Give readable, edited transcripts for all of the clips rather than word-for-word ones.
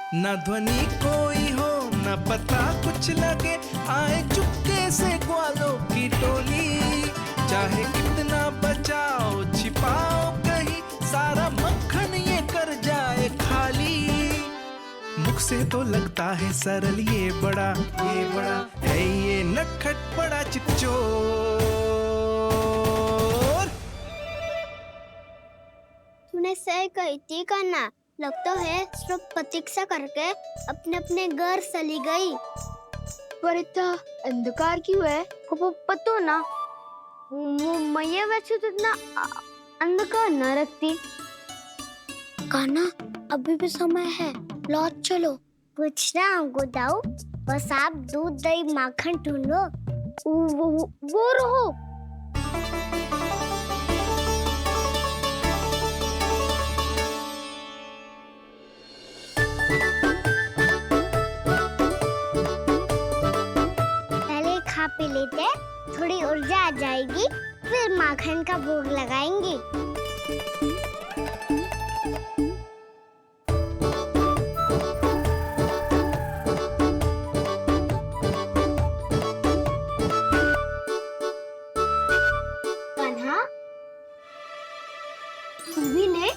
न ध्वनि कोई हो न पता कुछ लगे, आए चुपके से ग्वालों की टोली। चाहे कितना बचाओ छिपाओ कहीं, सारा मक्खन ये कर जाए खाली। मुख से तो लगता है सरल, ये बड़ा है ये नटखट बड़ा चिकचोर। तूने सही कही थी कान्हा, लगता है सिर्फ प्रतीक्षा करके अपने अपने घर चली गई। पर इतना अंधकार क्यों है? पतो ना, मैं वैसे तो इतना अंधकार न रखती। कान्हा अभी भी समय है, लौट चलो। कुछ ना हमको दाऊ, बस आप दूध दही माखन ढूंढो। वो रहो। पहले खा पी लेते, थोड़ी ऊर्जा आ जाएगी, फिर माखन का भोग लगाएंगे। कान्हा, तू भी ले,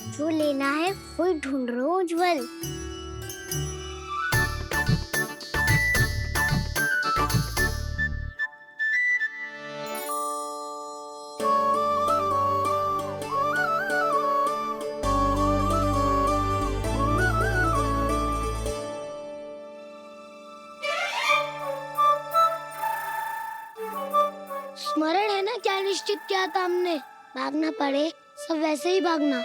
जो लेना है वही ढूंढ रहा हूँ उज्जवल। स्मरण है ना क्या निश्चित किया था हमने? भागना पड़े सब वैसे ही भागना।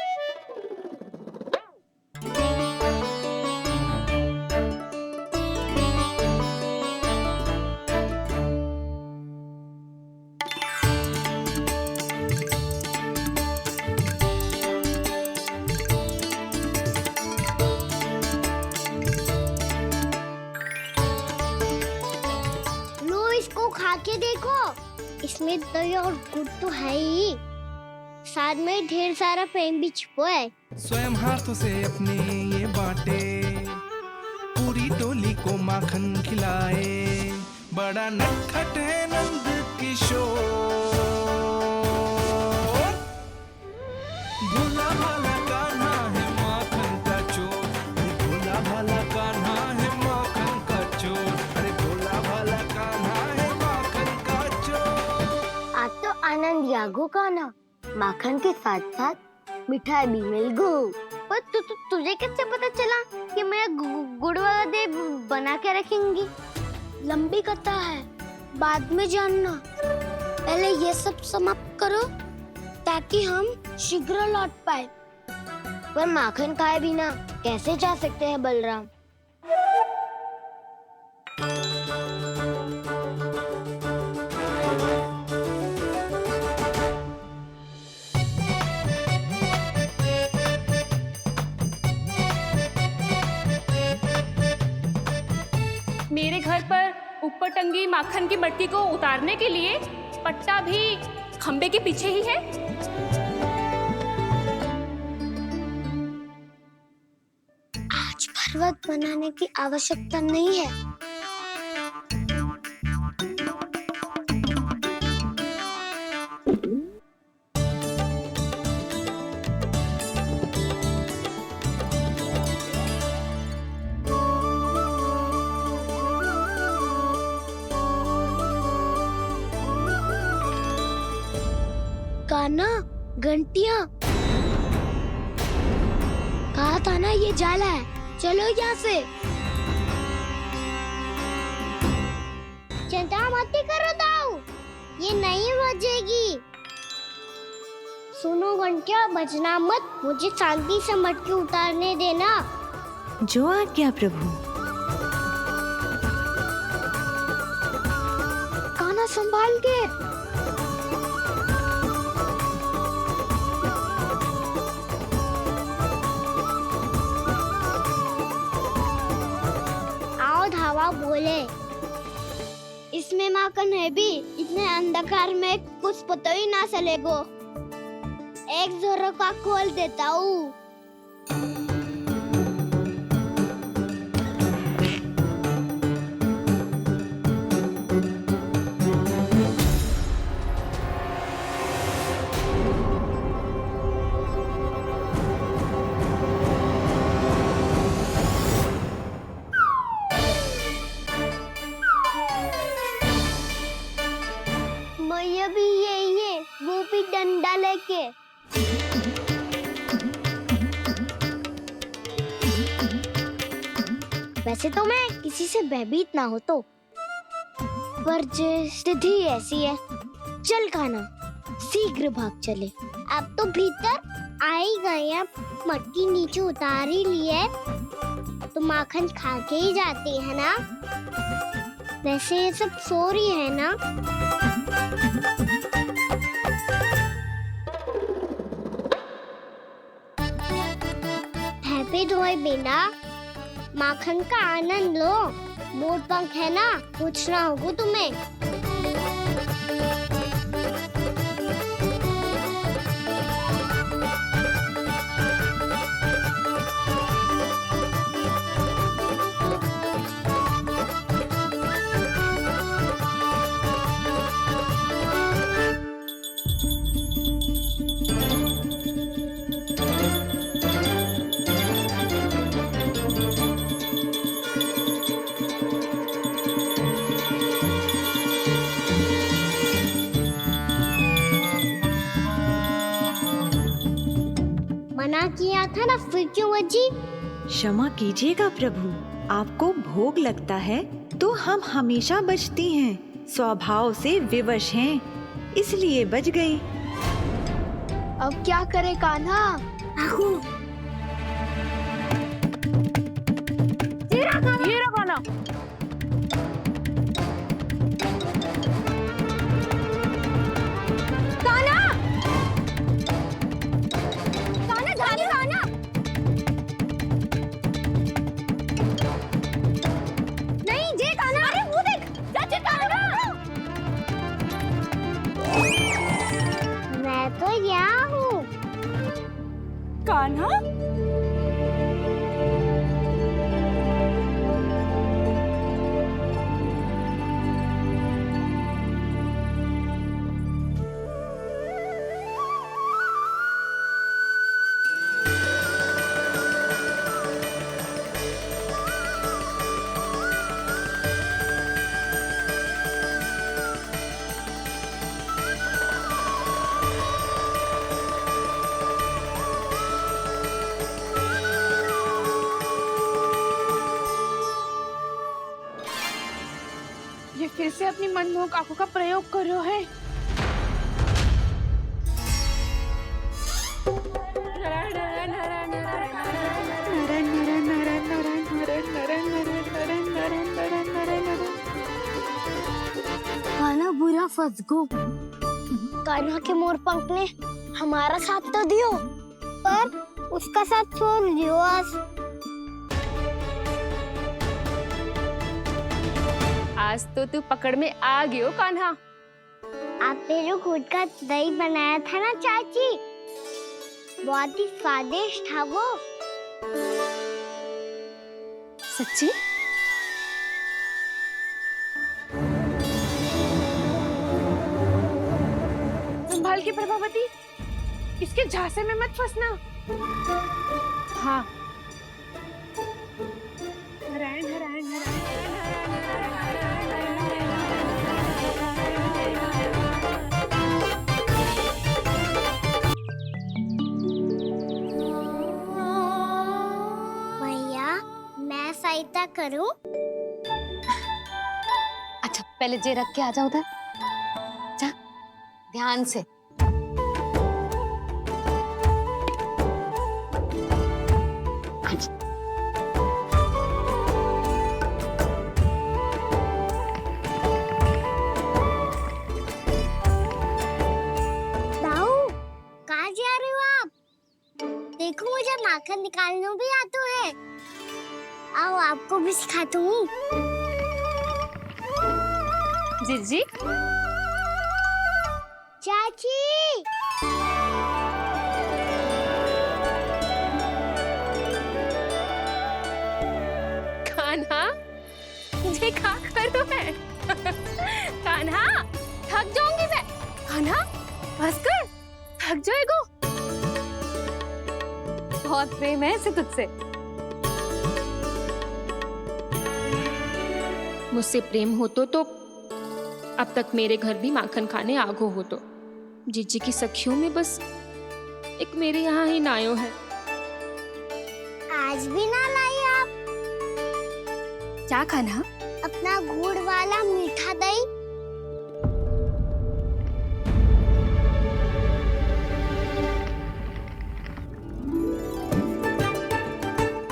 लो इसको खा के देखो, इसमें दही और गुड़ तो है ही, साथ में ढेर सारा प्रेम भी छिपा है। स्वयं हाथों से अपने ये बांटे, पूरी टोली को माखन खिलाए। बड़ा नटखट है नंद किशोर, भोला भाला कान्हा है माखन का चोर। अरे भोला भाला कान्हा है माखन का चोर। अरे भोला भाला कान्हा है माखन का चोर। आज तो आनंद यागो कान्हा, माखन के साथ साथ मिठाई भी मिल गई। पर तुझे कैसे पता चला कि मैं गुड़ वाला देव बना के रखेंगी? लंबी कथा है, बाद में जानना। पहले ये सब समाप्त करो ताकि हम शीघ्र लौट पाए। पर माखन खाए बिना कैसे जा सकते हैं बलराम? मेरे घर पर ऊपर टंगी माखन की मटकी को उतारने के लिए पट्टा भी खंबे के पीछे ही है। आज पर्वत बनाने की आवश्यकता नहीं है। कान्हा, घंटियां, कहा था ना ये जाला है, चलो यहाँ से। चिंता मत करो दाऊ, ये नहीं बजेगी। सुनो घंटिया, बजना मत, मुझे शांति से मटकी उतारने देना। जो आज्ञा प्रभु। कान्हा संभाल के। आओ धावा बोले, इसमें माखन है भी, इतने अंधकार में कुछ पता ही ना चलेगो। एक जोरों का खोल देता हूँ। वैसे तो मैं किसी से भयभीत ना हो तो, पर स्थिति ऐसी है। चल कान्हा, शीघ्र भाग चले। अब तो भीतर आ ही गए हैं, मटकी नीचे उतार ही ली है, तो माखन खा के ही जाते हैं ना। वैसे ये सब सो रही है ना। भयभीत होए बिना माखन का आनंद लो। मोर पंख है ना, पूछना होगा तुम्हें। मना किया था ना, फिर क्यों बची? क्षमा कीजिएगा प्रभु, आपको भोग लगता है तो हम हमेशा बचती हैं, स्वभाव से विवश हैं, इसलिए बच गई। अब क्या करे कान्हा? ये रखो ना। नहीं जे कान्हा, अरे वो देख, चाची कान्हा। मैं तो यहाँ हूँ। कान्हा, ये फिर से अपनी मनमोहक आंखों का प्रयोग कर रहे है। कान्हा बुरा फंस गो। कान्हा के मोर पंख ने हमारा साथ तो दियो, पर उसका साथ छोड़ दियो आज तो तू पकड़ में आ गई हो कान्हा। आपने जो खुद का दही बनाया था ना चाची, बहुत ही स्वादिष्ट था वो। सच्ची? संभाल के प्रभावती, इसके झांसे में मत फंसना। हाँ। नारायण नारायण भैया, मैं सहायता करूं? अच्छा पहले जे रख के आ जा उधर, जा ध्यान से। दाऊ, कहाँ जा रहे हो आप? देखो मुझे माखन निकालना भी आता है। आओ आपको भी सिखाता हूँ। जी चाची, कान्हा, ये क्या करो है? कान्हा, थक जाऊंगी मैं। कान्हा, बस कर, थक जाएगो। बहुत प्रेम है इसे तुझसे। मुझसे प्रेम हो तो अब तक मेरे घर भी माखन खाने आगो हो तो। जीजी की सखियों में बस एक मेरे यहाँ ही नायो है। आज भी ना लाई आप? क्या खाना? अपना गुड़ वाला मीठा दही।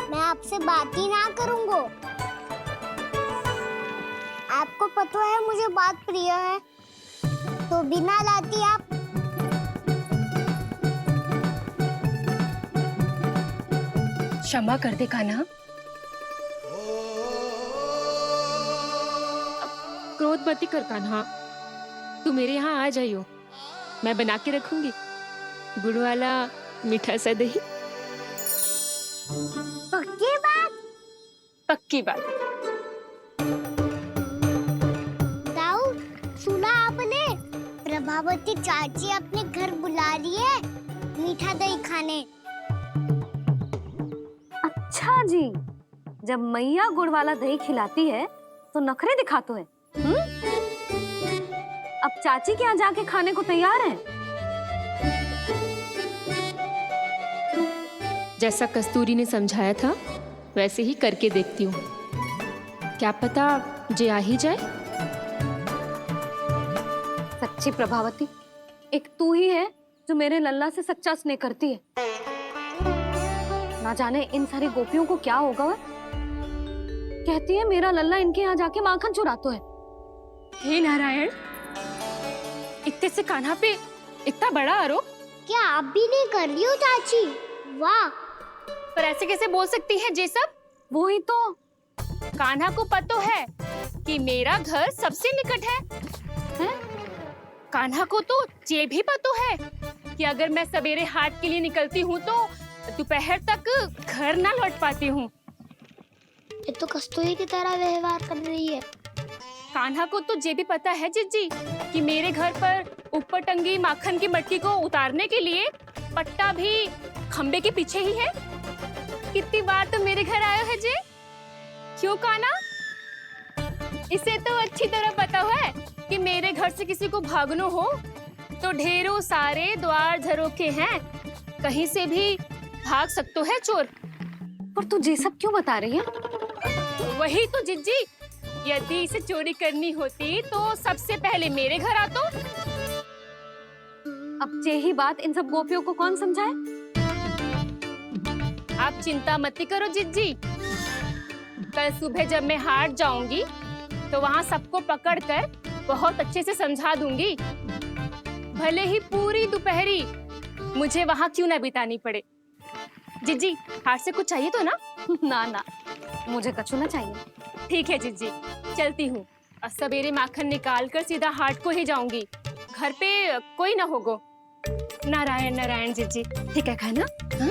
मैं आपसे बात ही ना करूंगा। आपको पता है मुझे बात प्रिय है, तो बिना लाती आप। क्षमा कर दे कान्हा। क्रोध मत कर कान्हा, तू मेरे यहाँ आ जाइयो, मैं बना के रखूंगी गुड़ वाला मीठा सा दही। पक्की बात? पक्की बात। दाऊ, सुना आपने? प्रभावती चाची अपने घर बुला रही है मीठा दही खाने। अच्छा जी, जब मैया गुड़ वाला दही खिलाती है तो नखरे दिखाते हैं। अब चाची के यहाँ जाके खाने को तैयार हैं। जैसा कस्तूरी ने समझाया था वैसे ही करके देखती हूँ, क्या पता जे आ ही जाए। सच्ची प्रभावती, एक तू ही है जो मेरे लल्ला से सच्चा स्नेह करती है। ना जाने इन सारी गोपियों को क्या होगा। वह कहती है मेरा लल्ला इनके यहाँ जाके माखन चुराता है। हे नारायण, इतने से कान्हा पे इतना बड़ा आरोप। क्या आप भी नहीं कर रही हो चाची? वाह! पर ऐसे कैसे बोल सकती है जे सब? वो ही तो। कान्हा को पता है कि मेरा घर सबसे निकट है? कान्हा को तो ये भी पता है कि अगर मैं सवेरे हाट के लिए निकलती हूँ तो दोपहर तक घर ना लौट पाती हूँ। ये तो कस्तूरी की तरह व्यवहार कर रही है। कान्हा को तो ये भी पता है जिज्जी कि मेरे घर पर ऊपर टंगी माखन की मटकी को उतारने के लिए पट्टा भी खंबे के पीछे ही है। कितनी बार तो मेरे घर आयो है जे। क्यों कान्हा? इसे तो अच्छी तरह पता है कि मेरे घर से किसी को भागना हो तो ढेरों सारे द्वार झरोखे हैं, कहीं से भी भाग सकते है चोर। पर तू ये सब क्यों बता रही है? वही तो जिज्जी, यदि इसे चोरी करनी होती तो सबसे पहले मेरे घर आतो। अब यही बात इन सब गोपियों को कौन समझाए? आप चिंता मत करो जिज्जी, कल सुबह जब मैं हाट जाऊंगी तो वहाँ सबको पकड़कर बहुत अच्छे से समझा दूंगी। भले ही पूरी दोपहरी मुझे वहाँ क्यों ना बितानी पड़े। जिज्जी, हाट से कुछ चाहिए तो ना? ना ना, मुझे कछु ना चाहिए। ठीक है जिज्जी, चलती हूँ। और सवेरे माखन निकाल कर सीधा हाट को ही जाऊंगी, घर पे कोई ना होगो। नारायण नारायण जिज्जी, ठीक है खाना? हाँ?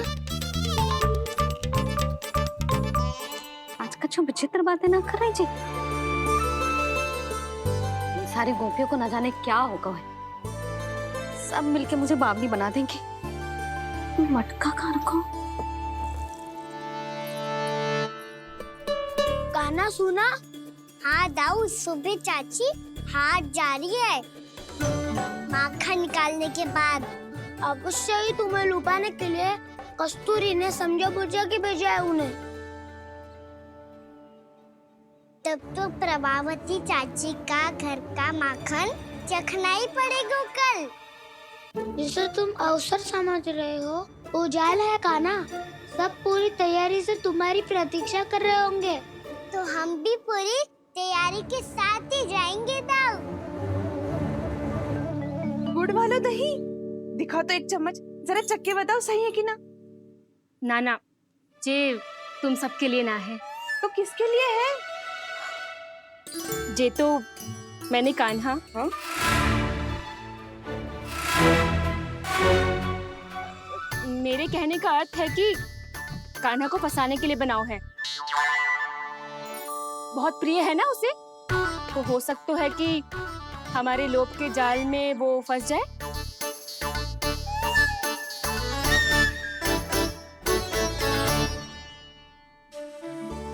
आज कछु विचित्र बातें ना कर रही जी। इन सारी गोपियों को न जाने क्या होगा है। सब मिलके मुझे बावली बना देंगे। मटका कहाँ रखो? गाना सुना? हाँ दाऊ, सुबह चाची हाट जा रही है माखन निकालने के बाद। अवश्य ही तुम्हें लुभाने के लिए कस्तूरी ने समझा बुझा के भेजा है उन्हें। तब तो प्रभावती चाची का घर का माखन चखना ही पड़ेगा कल। जिसे तुम अवसर समझ रहे हो, उजाल है कान्हा। सब पूरी तैयारी से तुम्हारी प्रतीक्षा कर रहे होंगे। तो हम भी पूरी तैयारी के साथ ही जाएंगे दाऊ। गुड़ वाला दही दिखाओ तो एक चम्मच, जरा चख के बताओ सही है कि ना। ना ना, जे तुम सबके लिए ना है। तो किसके लिए है? जे तो मैंने कान्हा। हाँ? मेरे कहने का अर्थ है कि कान्हा को फंसाने के लिए बनाओ है। बहुत प्रिय है ना उसे, तो हो सकता है कि हमारे लोभ के जाल में वो फंस जाए।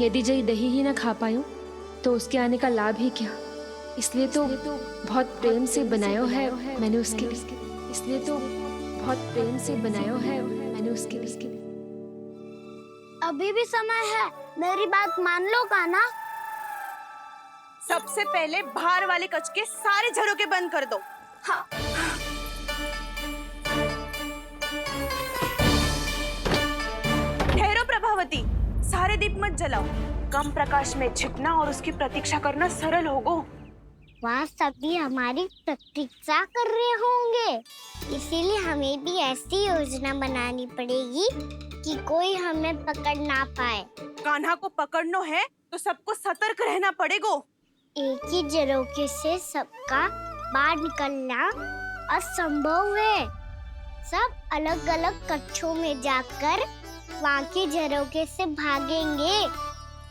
यदि जय दही ही ना खा पायूं तो उसके आने का लाभ ही क्या। इसलिए तो बहुत प्रेम से बनाया है मैंने उसके लिए। इसलिए तो बहुत प्रेम से बनाया है मैंने उसके लिए। अभी भी समय है, मेरी बात मान लो कान्हा। सबसे पहले बाहर वाले कक्ष के सारे झरोके बंद कर दो। हाँ। ठहरो प्रभावती, सारे दीप मत जलाओ। कम प्रकाश में छिपना और उसकी प्रतीक्षा करना सरल होगो। वहाँ सभी हमारी प्रतीक्षा कर रहे होंगे, इसीलिए हमें भी ऐसी योजना बनानी पड़ेगी कि कोई हमें पकड़ ना पाए। कान्हा को पकड़ना है तो सबको सतर्क रहना पड़ेगा। एक ही झरोखे से सबका बाहर निकलना असंभव है। सब अलग अलग कक्षों में जाकर वहाँ के झरोखे से भागेंगे।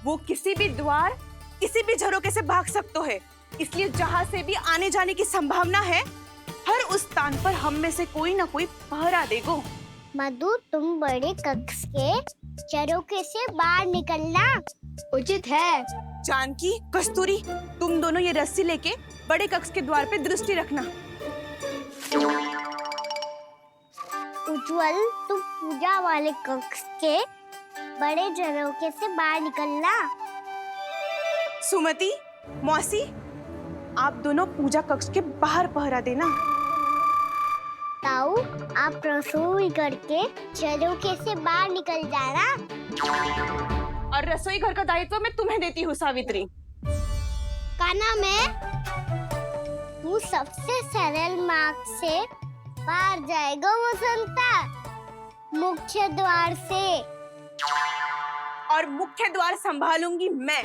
वो किसी भी द्वार, किसी भी झरोखे से भाग सकते है, इसलिए जहाँ से भी आने जाने की संभावना है, हर उस स्थान पर हम में से कोई ना कोई पहरा देगो। मधु, तुम बड़े कक्ष के झरोखे से बाहर निकलना उचित है। जानकी, कस्तूरी, तुम दोनों ये रस्सी लेके बड़े कक्ष के द्वार पे दृष्टि रखना। उज्जवल, तुम पूजा वाले कक्ष के बड़े झरोखे से बाहर निकलना। सुमति, मौसी, आप दोनों पूजा कक्ष के बाहर पहरा देना। ताऊ, आप रसोई करके झरोखे से बाहर निकल जाना। और रसोई घर का दायित्व मैं तुम्हें देती हूँ सावित्री। कान्हा, तू सबसे सरल मार्ग से बाहर जाएगा वसंता, मुख्य द्वार से। और मुख्य द्वार संभालूंगी मैं।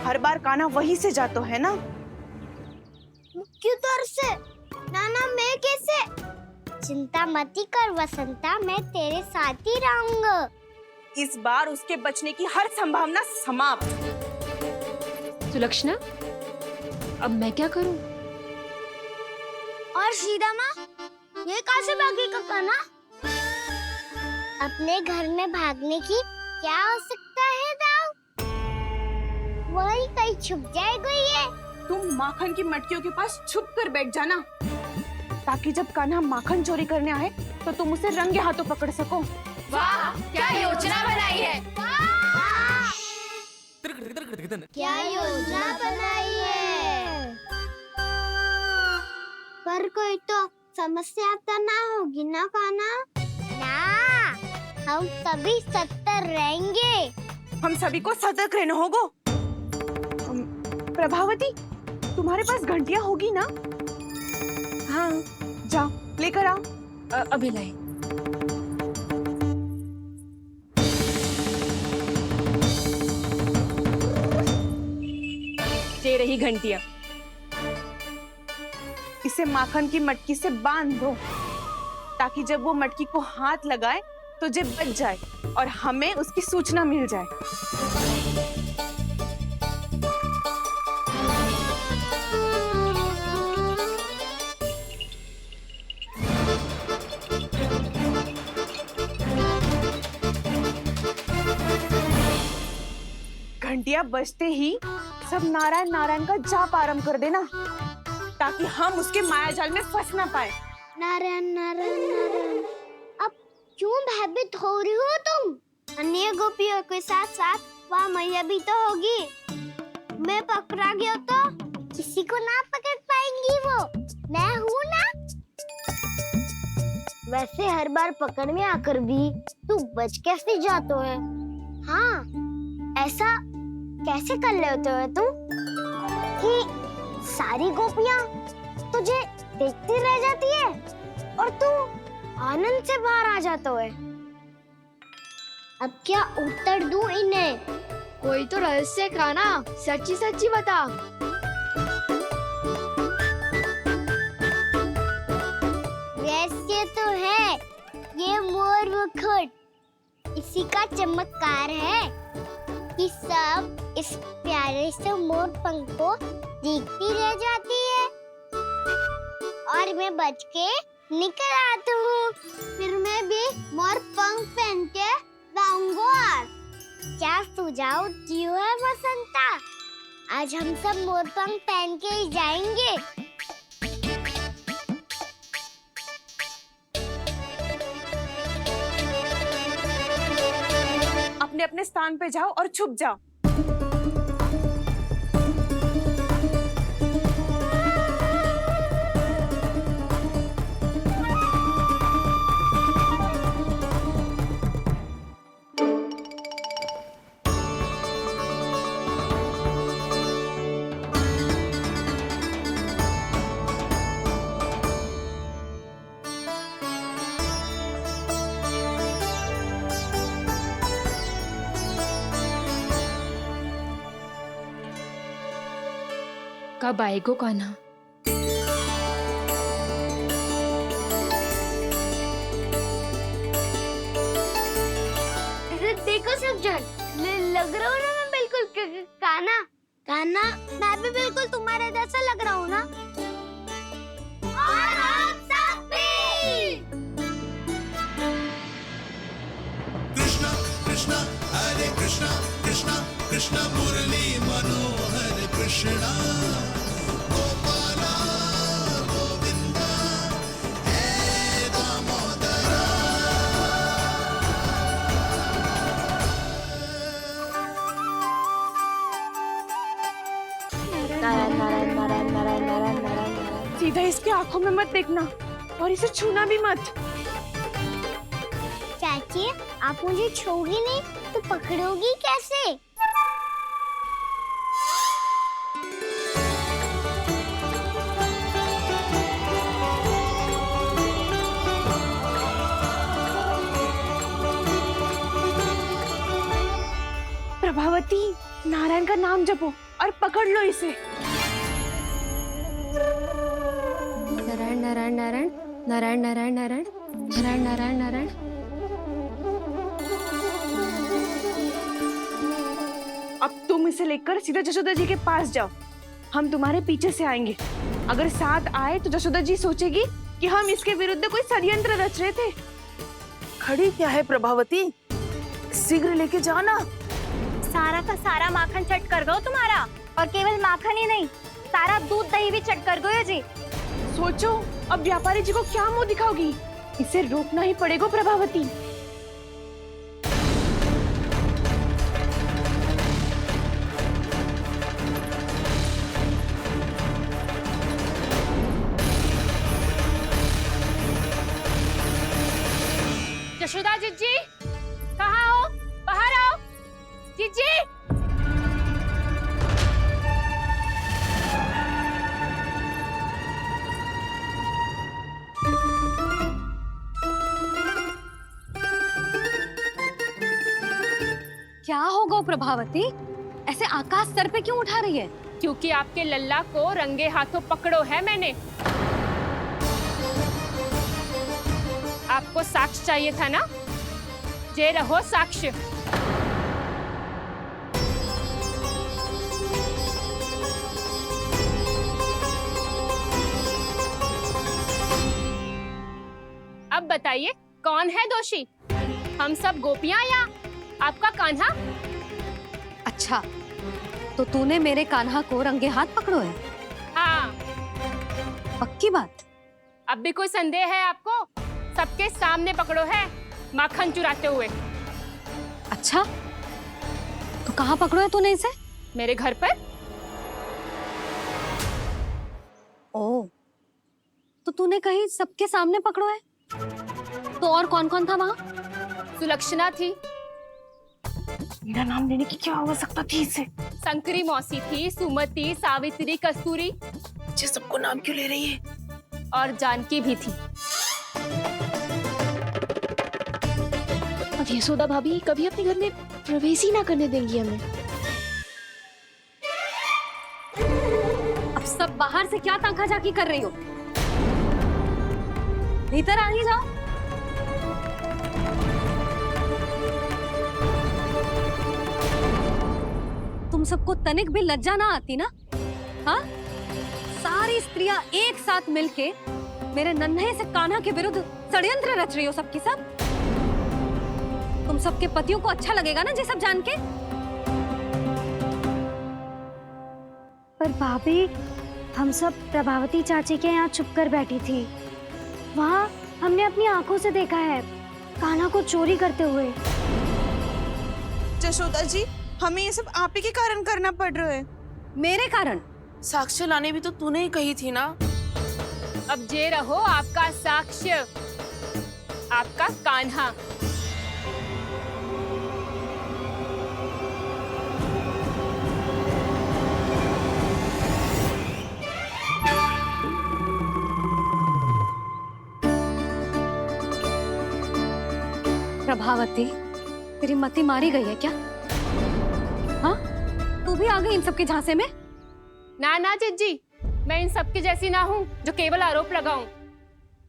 हर बार कान्हा वहीं से जाता है ना। मुख्य द्वार से? नाना, मैं कैसे? चिंता मत कर वसंता, मैं तेरे साथ ही रहूंगा। इस बार उसके बचने की हर संभावना समाप्त। सुलक्षणा, अब मैं क्या करूं? और सीधा माँ, ये कहाँ से भागेगा कान्हा? अपने घर में भागने की क्या हो सकता है दाऊ? वही कहीं छुप जाएगा ये। तुम माखन की मटकियों के पास छुप कर बैठ जाना, ताकि जब कान्हा माखन चोरी करने आए तो तुम उसे रंगे हाथों पकड़ सको। वाह, क्या योजना बनाई है! क्या योजना बनाई है? पर कोई तो समस्या तो ना होगी ना कान्हा? ना, हम सभी सतर्क रहेंगे। हम सभी को सतर्क रहना होगा। प्रभावती, तुम्हारे पास घंटियां होगी ना? हाँ, जाओ लेकर आओ। अभी लाई। ये रही घंटियां। इसे माखन की मटकी से बांध दो, ताकि जब वो मटकी को हाथ लगाए तो जे बच जाए और हमें उसकी सूचना मिल जाए। घंटियां बजते ही सब नारायण नारायण का जाप आरंभ कर देना, ताकि हम उसके मायाजाल में फंस ना पाए। नारायण नारायण नारायण। अब क्यों भयभीत हो रही हो तुम? अन्य गोपियों के साथ साथ वहाँ मैया भी तो होगी। मैं पकड़ा गया तो किसी को ना पकड़ पाएंगी वो। मैं हूँ ना। वैसे हर बार पकड़ में आकर भी तू बच कैसे जाता है? हाँ, ऐसा कैसे कर लेते हो तुम कि सारी गोपियाँ तुझे देखती रह जाती है और तू आनंद से बाहर आ जाता है? अब क्या उत्तर दूं इन्हें? कोई तो रहस्य कान्हा, सच्ची सच्ची बता। वैसे तो है, ये मोर मुकुट इसी का चमत्कार है कि सब इस प्यारे से मोर पंख को देखती रह जाती है और मैं बच के निकल आता हूँ। फिर मैं भी मोर पंख पहन के लाऊंगा। क्या सुझाव दियो है वसंता? आज हम सब मोर पंख पहन के ही जाएंगे। अपने अपने स्थान पे जाओ और छुप जाओ। कब आएगो कान्हा? देखो सब जन, लग रहा हूँ ना मैं बिल्कुल कान्हा। कान्हा, मैं भी बिल्कुल तुम्हारे जैसा लग रहा हूँ ना? और हम सब भी। कृष्णा कृष्णा हरे कृष्णा कृष्णा कृष्णा मुरली मनोहर कृष्णा गोपाला गोविंदा हे दामोदरा। नारायण नारायण नारायण नारायण नारायण नारायण। सीधा इसके आंखों में मत देखना और इसे छूना भी मत। चाची, आप मुझे छोड़ोगी नहीं तो पकड़ोगी कैसे? प्रभावती, नारायण का नाम जपो और पकड़ लो इसे। नारायण नारायण नारायण नारायण नारायण नारायण नारायण नारायण नारायण। अब तुम इसे लेकर सीधा जशोदा जी के पास जाओ, हम तुम्हारे पीछे से आएंगे। अगर साथ आए तो जशोदा जी सोचेगी कि हम इसके विरुद्ध कोई षड्यंत्र रच रहे थे। खड़ी क्या है प्रभावती, शीघ्र लेके जाओ ना। सारा का सारा माखन चट कर गो तुम्हारा, और केवल माखन ही नहीं, सारा दूध दही भी चट कर गयो जी। सोचो अब व्यापारी जी को क्या मुंह दिखाओगी, इसे रोकना ही पड़ेगा प्रभावती। यशोदा जीजी, कहाँ हो? बाहर आओ जीजी। क्या होगा प्रभावती, ऐसे आकाश सर पे क्यों उठा रही है? क्योंकि आपके लल्ला को रंगे हाथों पकड़ो है मैंने। आपको साक्ष्य चाहिए था ना? जे रहो साक्ष्य। अब बताइए कौन है दोषी, हम सब गोपियां या आपका कान्हा? अच्छा, तो तूने मेरे कान्हा को रंगे हाथ पकड़ो है? हाँ। पक्की बात? अब भी कोई संदेह है आपको? सबके सामने पकड़ो है माखन चुराते हुए। अच्छा, तो कहाँ पकड़ो है तूने इसे? मेरे घर पर। ओ, तो तूने कहीं सबके सामने पकड़ो है? तो और कौन कौन था वहाँ? सुलक्षणा थी, मेरा नाम लेने की क्या आवश्यकता थी इसे? संकरी मौसी थी, सुमति, सावित्री, कस्तूरी। ये सबको नाम क्यों ले रही है? और जानकी भी थी। अब यशोदा भाभी कभी अपने घर में प्रवेश ही ना करने देंगी हमें। अब सब बाहर से क्या ताका झाकी कर रही हो? भीतर आ ही जाओ। तुम सबको तनिक भी लज्जा ना आती ना? हाँ? सारी स्त्रियां एक साथ मिलके मेरे नन्हे से कान्हा के विरुद्ध षड्यंत्र रच रही हो सबकी सब। तुम सबके पतियों को अच्छा लगेगा ना ये सब जान के? पर भाभी, हम सब प्रभावती चाची के यहाँ छुप कर बैठी थी। वहाँ हमने अपनी आंखों से देखा है कान्हा को चोरी करते हुए। जशोदा जी, हमें ये सब आप ही के कारण करना पड़ रहा है। मेरे कारण? साक्ष्य लाने भी तो तूने ही कही थी ना। अब जे रहो आपका साक्ष्य, आपका कान्हा। प्रभावती, तेरी मति मारी गई है क्या? हाँ, तू भी आ गई इन सबके झांसे में? ना ना जिज्जी, मैं इन सबकी जैसी ना हूँ जो केवल आरोप लगाऊं।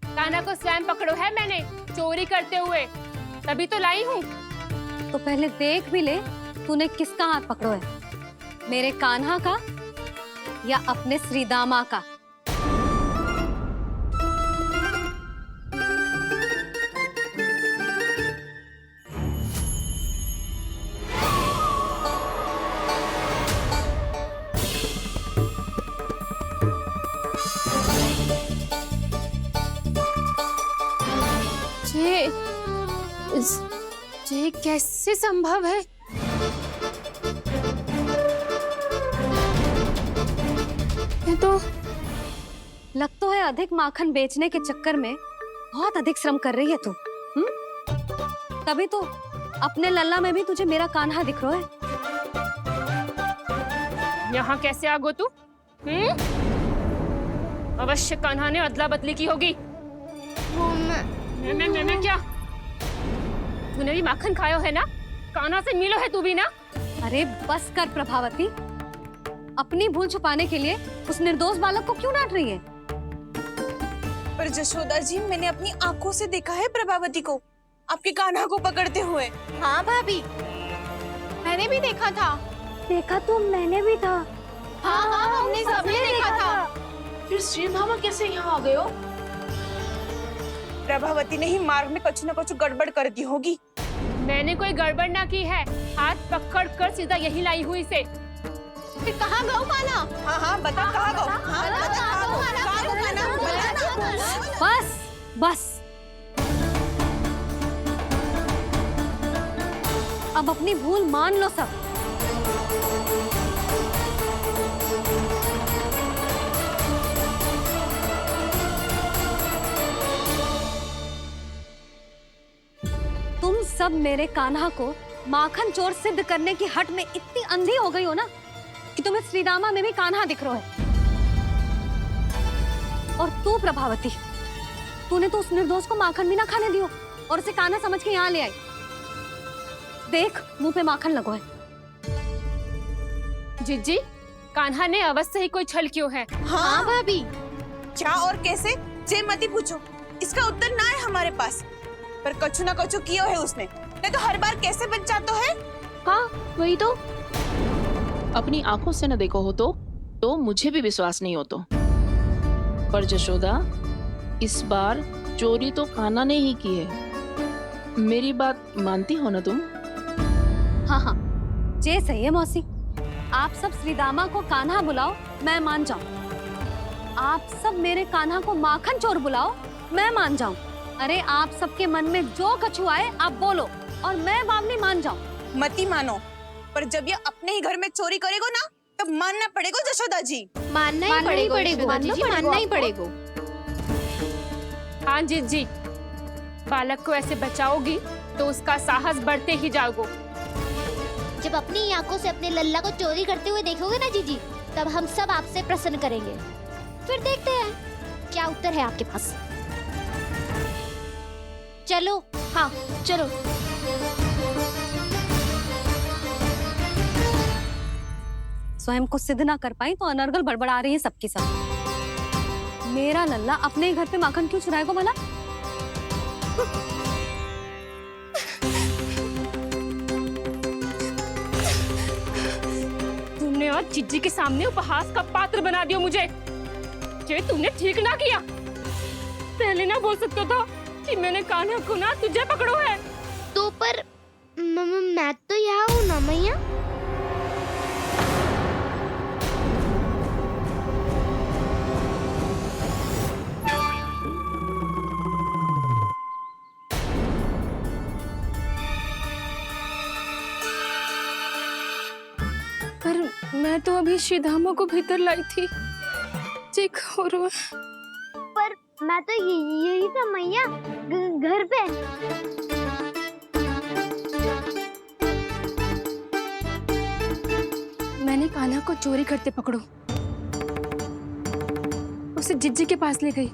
कान्हा को स्वयं पकड़ो है मैंने चोरी करते हुए, तभी तो लाई हूँ। तो पहले देख भी ले तूने किसका हाथ पकड़ो है, मेरे कान्हा का या अपने श्रीदामा का। ये कैसे संभव है? ये तो लग तो है अधिक माखन बेचने के चक्कर में बहुत अधिक श्रम कर रही है तू। तभी तो अपने लल्ला में भी तुझे मेरा कान्हा दिख रहा है। यहाँ कैसे आ गो तू? अवश्य कान्हा ने अदला बदली की होगी। मैं क्या? तूने भी माखन खायो है ना? कान्हा से मिलो है तू भी ना? अरे बस कर प्रभावती, अपनी भूल छुपाने के लिए उस निर्दोष बालक को क्यों डांट रही है? पर जशोदा जी, मैंने अपनी आंखों से देखा है प्रभावती को आपके कान्हा को पकड़ते हुए। हाँ भाभी, मैंने भी देखा था। देखा तो मैंने भी था। हाँ हाँ, हमने सबने देखा था। फिर श्रीधामा कैसे यहाँ आ गए हो? प्रभावती ने ही मार्ग में कुछ न कुछ गड़बड़ कर दी होगी। मैंने कोई गड़बड़ ना की है, हाथ पकड़ कर सीधा यही लाई हुई से। फिर कहाँ गौ कान्हा? हाँ हाँ, बता कहाँ गो? हाँ बता कहाँ गो? बस बस, अब अपनी भूल मान लो सब। तुम सब मेरे कान्हा को माखन चोर सिद्ध करने की हट में इतनी अंधी हो गई हो ना कि तुम्हें श्रीदामा में भी कान्हा दिख रहा है। और तू प्रभावती, तूने तो उस निर्दोष को माखन भी ना खाने दियो और उसे कान्हा समझ के यहाँ ले आई। देख, मुंह पे माखन लगो है। जिज्जी, कान्हा ने अवश्य ही कोई छल क्यों है। हाँ भाभी। क्या और कैसे? जे मती पूछो, इसका उत्तर ना है हमारे पास। पर कछु ना कछु किया है उसने, नहीं तो हर बार कैसे बच जाता है। हाँ वही तो। अपनी आंखों से न देखो हो तो मुझे भी विश्वास नहीं हो तो। पर जशोदा, इस बार चोरी तो कान्हा ने ही की है। मेरी बात मानती हो ना तुम? हाँ हाँ, जे सही है मौसी। आप सब श्रीदामा को कान्हा बुलाओ, मैं मान जाऊं। आप सब मेरे कान्हा को माखन चोर बुलाओ, मैं मान जाऊं। अरे आप सबके मन में जो कछु आए आप बोलो और मैं बावली मान जाऊं। मती मानो, पर जब ये अपने ही घर में चोरी करेगो ना, तब मानना पड़ेगा जशोदा जी। मानना ही पड़ेगा जी, मानना ही पड़ेगा। हाँ जिज्जी, बालक को ऐसे बचाओगी तो उसका साहस बढ़ते ही जाओगे। जब अपनी आंखों से अपने लल्ला को चोरी करते हुए देखोगे ना जीजी, तब हम सब आपसे प्रसन्न करेंगे। फिर देखते हैं क्या उत्तर है आपके पास। चलो, हाँ चलो। स्वयं को सिद्ध ना कर पाई तो अनर्गल बड़बड़ा रही है सबकी सब। मेरा लल्ला अपने ही घर पे माखन क्यों चुराएगा भला? तुमने आज जिज्जी के सामने उपहास का पात्र बना दिया मुझे। ये तुमने ठीक ना किया। पहले ना बोल सकता था कि मैंने कान्हा को ना तुझे पकड़ो है। तो पर मैं तो यहाँ हूँ ना मैया। पर मैं तो अभी श्रीधामा को भीतर लाई थी। चेक हो रहा है। पर मैं तो यही था मैया, घर पे। मैंने कान्हा को चोरी करते पकड़ो, उसे जिज्जी के पास ले गई।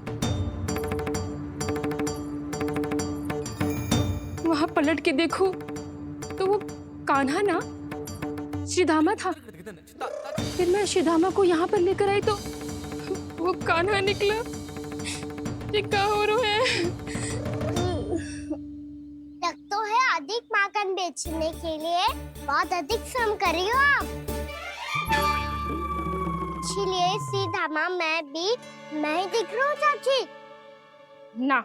वहां पलट के देखो तो वो कान्हा ना श्रीधामा था। फिर मैं शिदामा को यहाँ पर लेकर आई तो वो कान्हा निकला। ये क्या हो रहा है? लगता है अधिक माखन बेचने के लिए बहुत अधिक श्रम कर रही हो आप। इसीलिए सीधा मैं ही दिख रहा हूँ चाची। ना,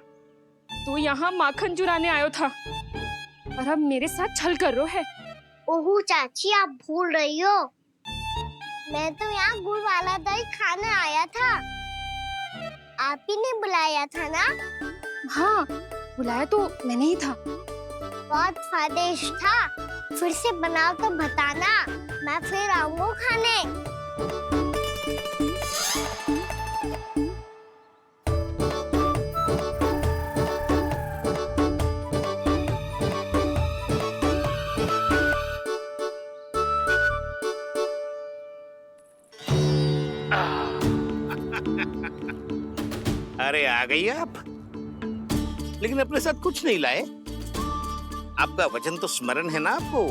तू यहाँ माखन चुराने आयो था और अब मेरे साथ छल कर रो है। ओह चाची, आप भूल रही हो, मैं तो यहाँ गुड़ वाला दही खाने आया था। आप ही ने बुलाया था ना? हाँ, बुलाया तो मैंने ही था। बहुत स्वादिष्ट था, फिर से बनाओ तो बताना, मैं फिर आऊंगा खाने। अरे आ गई आप, लेकिन अपने साथ कुछ नहीं लाए। आपका वचन तो स्मरण है ना आपको?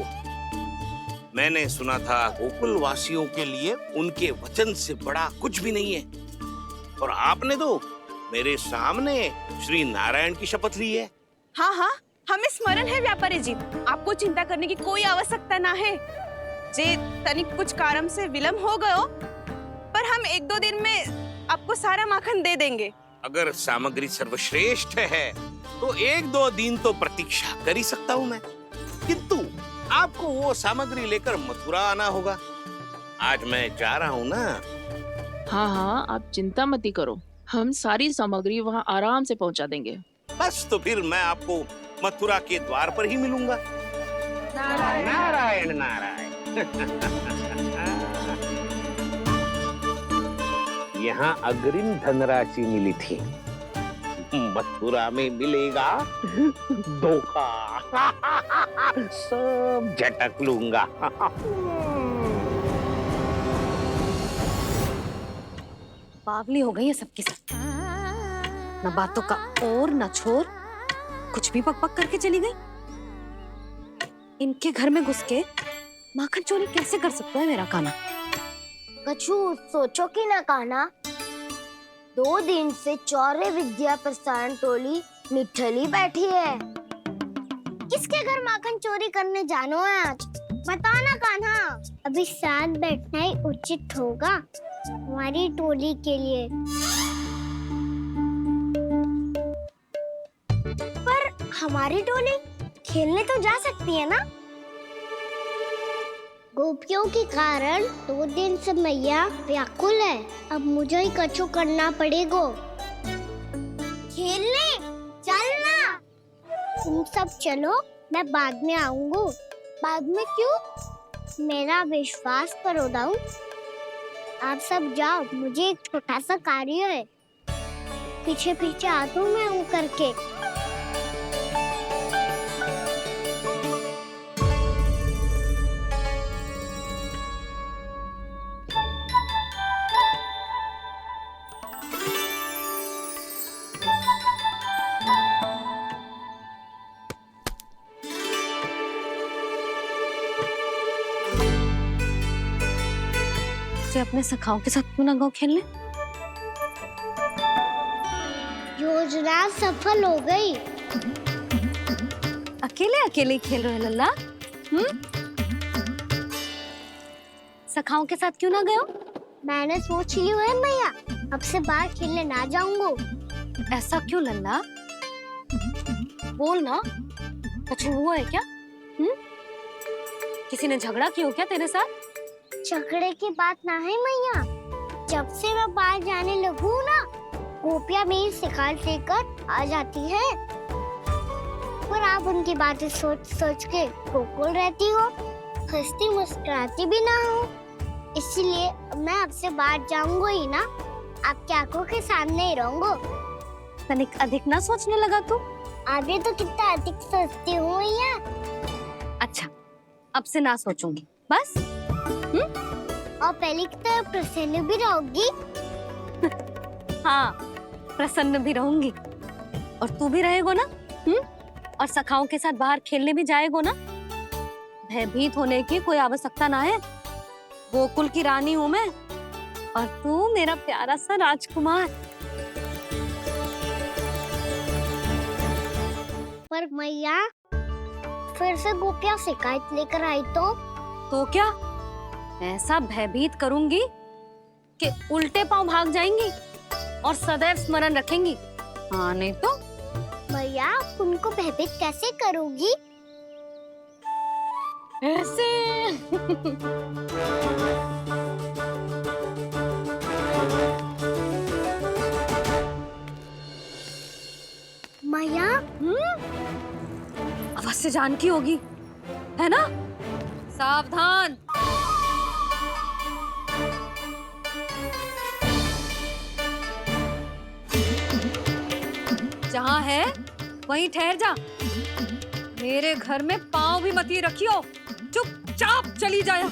मैंने सुना था गोकुल वासियों के लिए उनके वचन से बड़ा कुछ भी नहीं है, और आपने तो मेरे सामने श्री नारायण की शपथ ली है। हाँ हाँ, हमें स्मरण है व्यापारी जी, आपको चिंता करने की कोई आवश्यकता ना है। जे तनिक कुछ कारण से विलंब हो गयो, पर हम 1-2 दिन में आपको सारा माखन दे देंगे। अगर सामग्री सर्वश्रेष्ठ है तो 1-2 दिन तो प्रतीक्षा कर ही सकता हूँ मैं, किंतु आपको वो सामग्री लेकर मथुरा आना होगा। आज मैं जा रहा हूँ ना। हाँ हाँ, आप चिंता मत ही करो, हम सारी सामग्री वहाँ आराम से पहुँचा देंगे। बस तो फिर मैं आपको मथुरा के द्वार पर ही मिलूंगा। नारायण नारायण। यहाँ अग्रिम धनराशि मिली थी, मथुरा में मिलेगा धोखा। सब झटक लूंगा। बावली हो गई है सबकी सब, न बातों का और न छोर, कुछ भी पक पक करके चली गई। इनके घर में घुस के माखन चोरी कैसे कर सकता है मेरा कान्हा? कछु सोचो कि ना कान्हा, 2 दिन से चौर्य विद्या प्रसारण टोली निठली बैठी है। किसके घर माखन चोरी करने जानो है आज? बताना कान्हा। अभी साथ बैठना ही उचित होगा हमारी टोली के लिए। पर हमारी टोली खेलने तो जा सकती है ना? गोपियों के कारण 2 दिन से मैया व्याकुल है, अब मुझे ही कछु करना पड़ेगा। खेलने चलना। तुम सब चलो, मैं बाद में आऊंगा। बाद में क्यों? मेरा विश्वास करो दाऊ। आप सब जाओ, मुझे एक छोटा सा कार्य है। पीछे पीछे आता हूँ मैं करके। अपने सखाओं के साथ क्यों ना गाँव खेलने? योजना सफल हो गई। अकेले अकेले खेल रहे लल्ला? सखाओं के साथ क्यों ना गए हो? मैंने सोच लिया है मैया, अब से बाहर खेलने ना जाऊंगा। ऐसा क्यों लल्ला? बोल ना, कुछ हुआ है क्या? किसी ने झगड़ा किया हो क्या तेरे साथ? झगड़े की बात ना है मैया, जब से मैं बाहर जाने लगू ना, गोपियां मेरी शिकायत लेकर आ जाती है। पर आप उनकी बातें सोच सोच के गोकुल रहती हो, हंसती मुस्कुराती भी ना हो। इसलिए मैं आपसे बाहर जाऊंगा ही ना, आपकी आंखों के सामने ही रहूंगा। तनिक अधिक ना सोचने लगा तू? आगे तो कितना अधिक सोचती हूँ मैया। अच्छा, अब से ना सोचूंगी बस। और पहले की तरह प्रसन्न भी रहोगी। हाँ, प्रसन्न भी रहूंगी। और तू भी रहेगा ना? और सखाओं के साथ बाहर खेलने भी जाएगा ना? भयभीत होने की कोई आवश्यकता ना है। गोकुल की रानी हूँ मैं, और तू मेरा प्यारा सा राजकुमार। पर मैया फिर से गोपियाँ शिकायत लेकर आई तो क्या ऐसा भयभीत करूंगी कि उल्टे पांव भाग जाएंगी और सदैव स्मरण रखेंगी। हाँ नहीं तो मैया उनको भयभीत कैसे करोगी? ऐसे। मैया अवश्य जानकी होगी, है ना? सावधान। जहाँ है वहीं ठहर जा। मेरे घर में पाँव भी मत ही रखियो, चुपचाप चली जाया।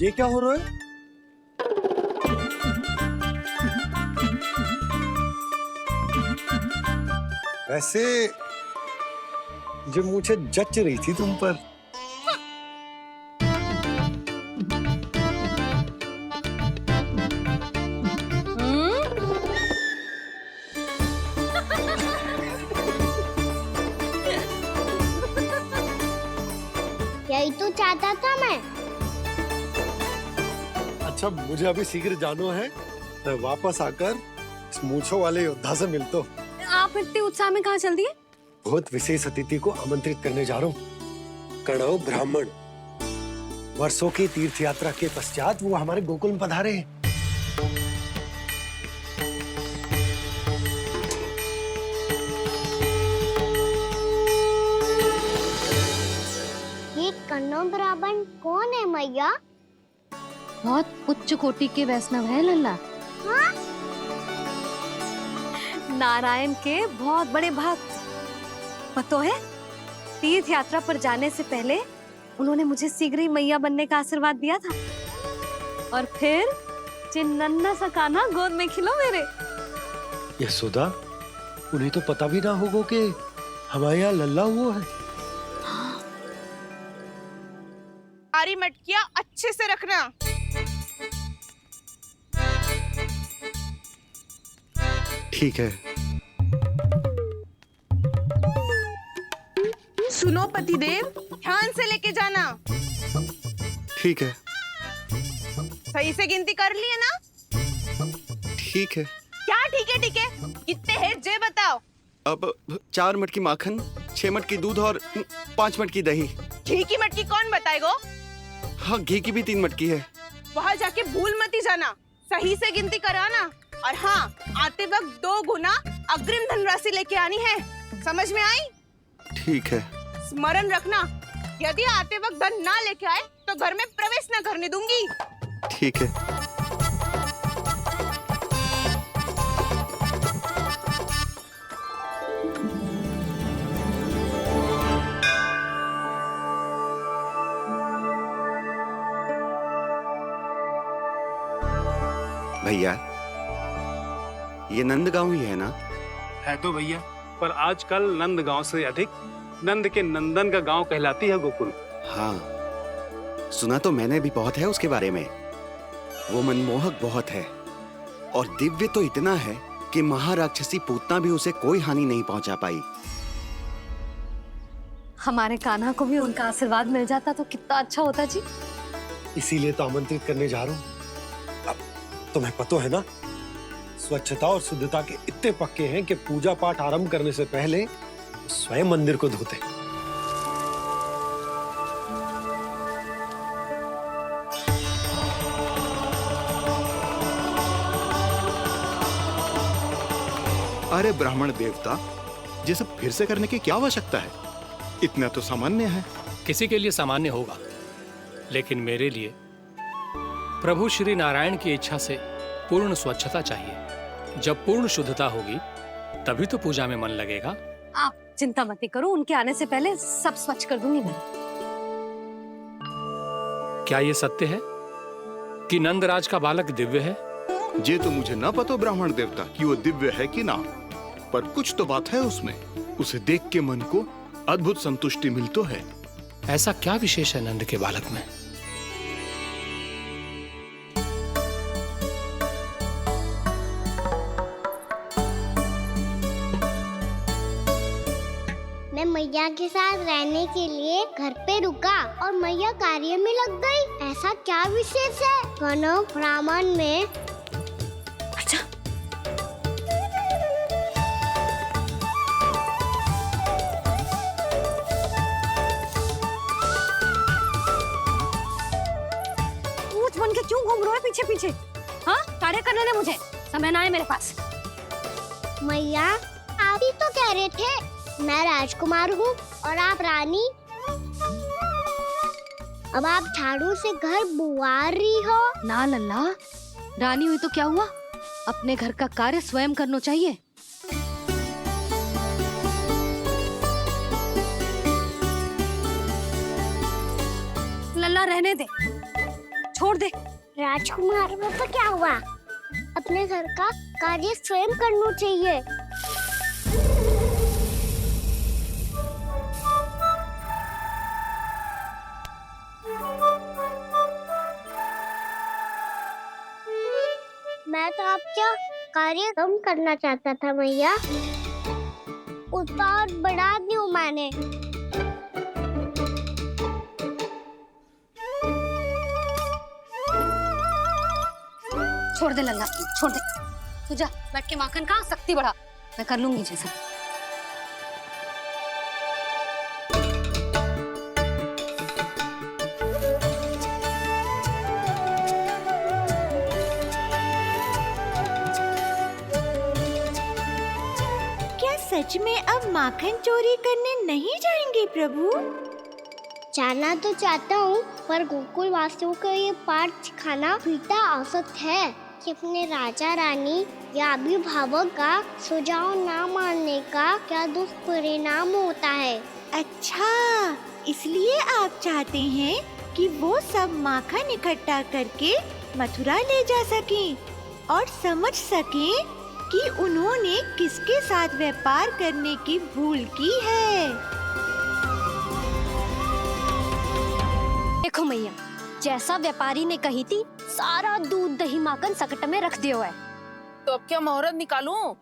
ये क्या हो रहा है? वैसे जो मुझे जच रही थी तुम पर। यही तो चाहता था मैं। अच्छा मुझे अभी शीघ्र जाना है, मैं वापस आकर इस मूंछों वाले योद्धा से मिलता हूँ। आप इतने उत्साह में कहाँ चल दिए? बहुत विशेष अतिथि को आमंत्रित करने जा रहा हूँ, कणव ब्राह्मण। वर्षों की तीर्थ यात्रा के पश्चात वो हमारे गोकुल में पधारे हैं। ये कन्नौ ब्राह्मण कौन है मैया? बहुत उच्च कोटि के वैष्णव है लल्ला। हाँ? नारायण के बहुत बड़े भक्त। पता है, तीर्थ यात्रा पर जाने से पहले उन्होंने मुझे शीघ्र ही मैया बनने का आशीर्वाद दिया था, और फिर चिन्नन्ना सा कान्हा गोद में खिलो मेरे। यशोदा, उन्हें तो पता भी ना होगा कि हमारे यहाँ लल्ला हुआ है। सारी मटकियाँ अच्छे से रखना। ठीक है। सुनो पतिदेव, ध्यान से लेके जाना। ठीक है। सही से गिनती कर लिए ना? ठीक है। क्या ठीक है? ठीक है कितने हैं जे बताओ। अब 4 मटकी माखन, 6 मटकी दूध और 5 मटकी दही। घी की मटकी कौन बताएगा? हाँ, घी की भी 3 मटकी है। वहाँ जाके भूल मत ही जाना, सही से गिनती कराना। और हाँ, आते वक्त 2 गुना अग्रिम धनराशि लेके आनी है, समझ में आई? ठीक है। स्मरण रखना, यदि आते वक्त धन ना लेके आए तो घर में प्रवेश न करने दूंगी। ठीक है। भैया, ये नंदगांव ही है ना? है तो भैया, पर आजकल नंदगांव से अधिक नंद के नंदन का गांव कहलाती है गोकुल। हाँ, सुना तो मैंने भी बहुत है उसके बारे में। वो मनमोहक बहुत है, और दिव्य तो इतना है कि महाराक्षसी पूतना भी उसे कोई हानि नहीं पहुंचा पाई। हमारे कान्हा को भी उनका आशीर्वाद मिल जाता तो कितना अच्छा होता जी। इसीलिए तो आमंत्रित करने जा रहा हूँ। अब तुम्हें पता है ना, स्वच्छता और शुद्धता के इतने पक्के हैं कि पूजा पाठ आरंभ करने से पहले स्वयं मंदिर को धोते। अरे ब्राह्मण देवता, ये सब फिर से करने की क्या आवश्यकता है? इतना तो सामान्य है। किसी के लिए सामान्य होगा, लेकिन मेरे लिए प्रभु श्री नारायण की इच्छा से पूर्ण स्वच्छता चाहिए। जब पूर्ण शुद्धता होगी तभी तो पूजा में मन लगेगा। आप चिंता मत करो, उनके आने से पहले सब स्वच्छ कर दूंगी मैं। क्या ये सत्य है कि नंदराज का बालक दिव्य है? जे तो मुझे न पतो ब्राह्मण देवता कि वो दिव्य है कि ना, पर कुछ तो बात है उसमें। उसे देख के मन को अद्भुत संतुष्टि मिलतो है। ऐसा क्या विशेष है नंद के बालक में? मैं मैया के साथ रहने के लिए घर पे रुका और मैया कार्य में लग गई। ऐसा क्या विशेष है गणों ब्राह्मण में? अच्छा, पूछ बन के क्यों घूम रहे हो पीछे पीछे? हाँ, कार्य करने दे मुझे, समय ना है मेरे पास। मैया आप ही तो कह रहे थे मैं राजकुमार हूँ और आप रानी। अब आप झाड़ू से घर बुआ रही हो। ना लल्ला, रानी हुई तो क्या हुआ, अपने घर का कार्य स्वयं करना चाहिए। लल्ला रहने दे, छोड़ दे। राजकुमार में तो क्या हुआ, अपने घर का कार्य स्वयं करना चाहिए। मैं तो आपका कार्य कम करना चाहता था मैया, उसका और बढ़ा दूं मैंने। छोड़ दे लल्ला, छोड़ दे। तू जा बैठ के माखन खा, शक्ति बढ़ा, मैं कर लूंगी जैसा। सच में अब माखन चोरी करने नहीं जाएंगे प्रभु? जाना तो चाहता हूँ, पर गोकुल वासियों को ये पाठ सिखाना पिता औसत है कि अपने राजा रानी या अभिभावक का सुझाव ना मानने का क्या दुष्परिणाम होता है। अच्छा, इसलिए आप चाहते हैं कि वो सब माखन इकट्ठा करके मथुरा ले जा सकें और समझ सकें कि उन्होंने किसके साथ व्यापार करने की भूल की है। देखो मैया, जैसा व्यापारी ने कही थी, सारा दूध दही माखन सकट में रख दिया है। तो अब क्या मुहूर्त निकालूं?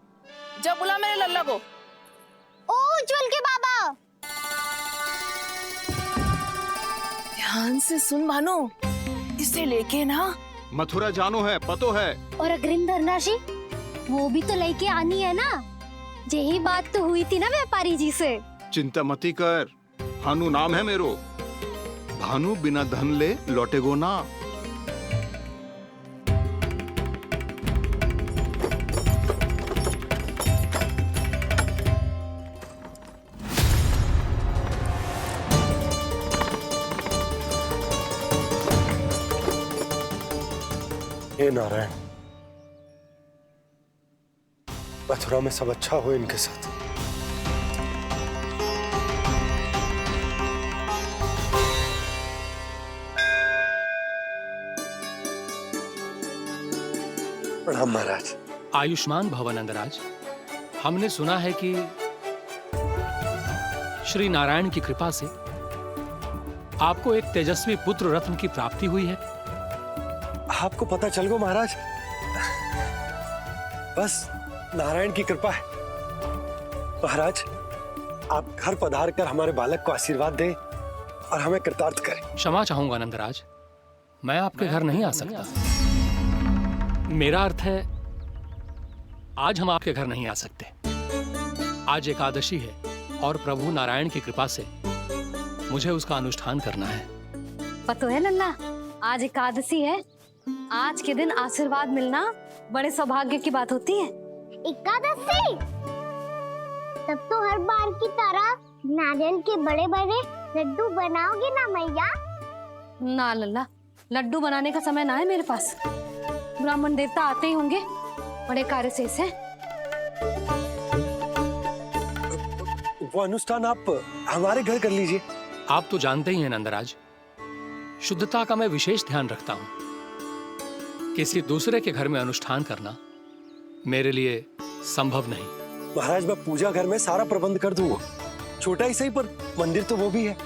जा बुला मेरे लल्ला को। ओ उज्जवल के बाबा, ध्यान से सुन भानु, इसे लेके ना मथुरा जानो है, पतो है। और अग्रिम धनराशि वो भी तो लेके आनी है ना। यही बात तो हुई थी ना व्यापारी जी से। चिंता मती कर, भानु नाम है मेरो। भानु बिना धन ले लौटेगो ना। हे नारायण, मथुरा में सब अच्छा हो इनके साथ। प्रणाम महाराज। आयुष्मान भव नंदराज। हमने सुना है कि श्री नारायण की कृपा से आपको एक तेजस्वी पुत्र रत्न की प्राप्ति हुई है। आपको पता चल गो महाराज, बस नारायण की कृपा है। महाराज, आप घर पधार कर हमारे बालक को आशीर्वाद दें और हमें कृतार्थ करें। क्षमा चाहूंगा नंदराज, मैं आपके घर नहीं आ सकता। मेरा अर्थ है, आज हम आपके घर नहीं आ सकते। आज एकादशी है और प्रभु नारायण की कृपा से मुझे उसका अनुष्ठान करना है। पता है लल्ला, आज एकादशी है। आज के दिन आशीर्वाद मिलना बड़े सौभाग्य की बात होती है। एकादशी, तब तो हर बार की तरह नारियल के बड़े बड़े लड्डू बनाओगे ना मैया? ना लल्ला, लड्डू बनाने का समय ना है मेरे पास। ब्राह्मण देवता आते ही होंगे, बड़े कार्य शेष है। वो अनुष्ठान आप हमारे घर कर लीजिए। आप तो जानते ही हैं नंदराज, शुद्धता का मैं विशेष ध्यान रखता हूं। किसी दूसरे के घर में अनुष्ठान करना मेरे लिए संभव नहीं। महाराज, मैं पूजा घर में सारा प्रबंध कर दूंगा। छोटा ही सही, पर मंदिर तो वो भी है।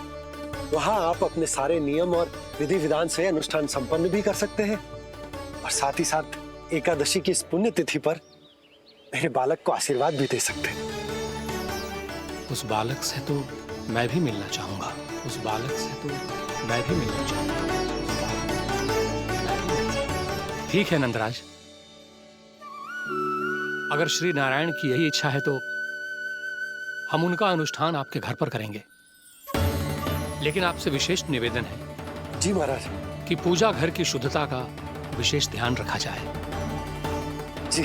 वहां आप अपने सारे नियम और विधि विधान से अनुष्ठान संपन्न भी कर सकते हैं, और साथ ही साथ एकादशी की इस पुण्य तिथि पर मेरे बालक को आशीर्वाद भी दे सकते हैं। उस बालक से तो मैं भी मिलना चाहूंगा। उस बालक से तो मैं भी मिलना चाहूंगा। ठीक है नंदराज, अगर श्री नारायण की यही इच्छा है तो हम उनका अनुष्ठान आपके घर पर करेंगे। लेकिन आपसे विशेष निवेदन है। जी महाराज। कि पूजा घर की शुद्धता का विशेष ध्यान रखा जाए। जी।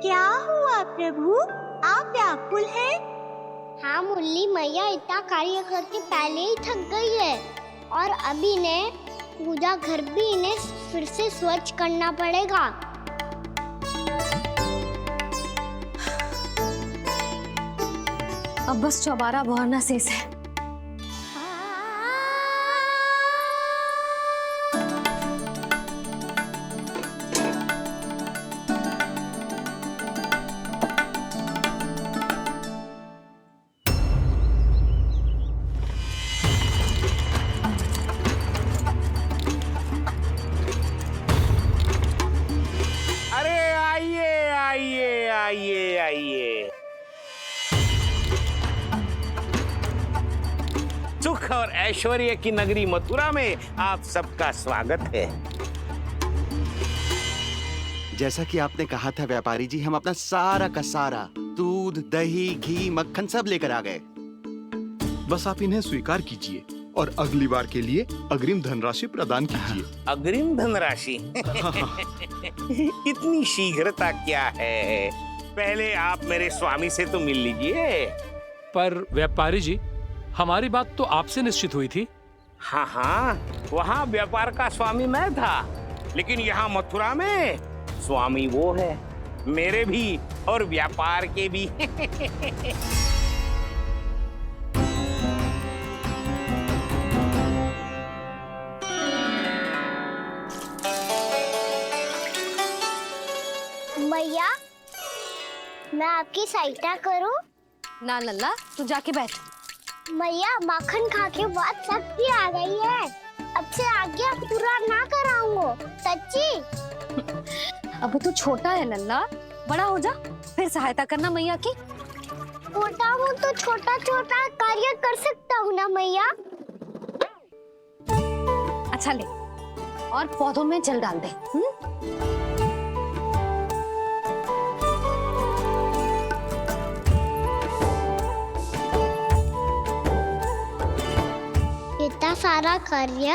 क्या हुआ प्रभु, आप व्याकुल हैं? हाँ मुरली मैया इतना कार्य करके पहले ही थक गई है, और अभी ने पूजा घर भी इन्हें फिर से स्वच्छ करना पड़ेगा। अब बस चौबारा बहाना शेष है। सुख और ऐश्वर्य की नगरी मथुरा में आप सबका स्वागत है। जैसा कि आपने कहा था व्यापारी जी, हम अपना सारा का सारा दूध, दही, घी, मक्खन सब लेकर आ गए। बस आप इन्हें स्वीकार कीजिए और अगली बार के लिए अग्रिम धनराशि प्रदान कीजिए। अग्रिम धनराशि? इतनी शीघ्रता क्या है? पहले आप मेरे स्वामी से तो मिल लीजिए। पर व्यापारी जी, हमारी बात तो आपसे निश्चित हुई थी। हाँ हाँ, वहाँ व्यापार का स्वामी मैं था, लेकिन यहाँ मथुरा में स्वामी वो है, मेरे भी और व्यापार के भी। मैया, मैं आपकी सहायता करूं? ना लल्ला, तू जाके बैठ। मैया, माखन खा के बहुत शक्ति आ गई है। अब से आगे पूरा ना कराऊंगा, सच्ची। अब तू छोटा है लल्ला, बड़ा हो जा फिर सहायता करना मैया की। छोटा हूँ तो छोटा छोटा कार्य कर सकता हूँ ना मैया। अच्छा ले, और पौधों में जल डाल दे। इतना सारा कार्य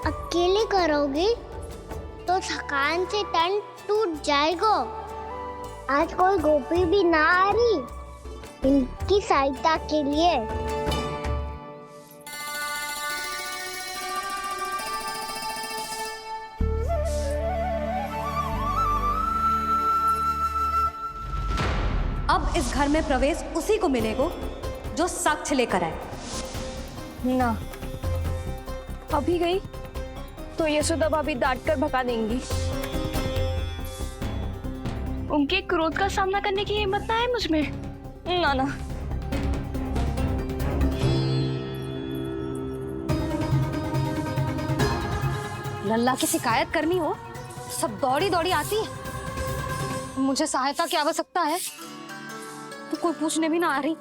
अकेले करोगे तो थकान से तन टूट जाएगा। आज कोई गोपी भी ना आ रही इनकी सहायता के लिए। अब इस घर में प्रवेश उसी को मिलेगा जो साक्ष्य लेकर आए। ना, अभी गई तो यशोदा भाभी डांट कर भगा देंगी। उनके क्रोध का सामना करने की हिम्मत ना है मुझ में। ना ना। लल्ला की शिकायत करनी हो सब दौड़ी दौड़ी आती है। मुझे सहायता की आवश्यकता है तो कोई पूछने भी ना आ रही।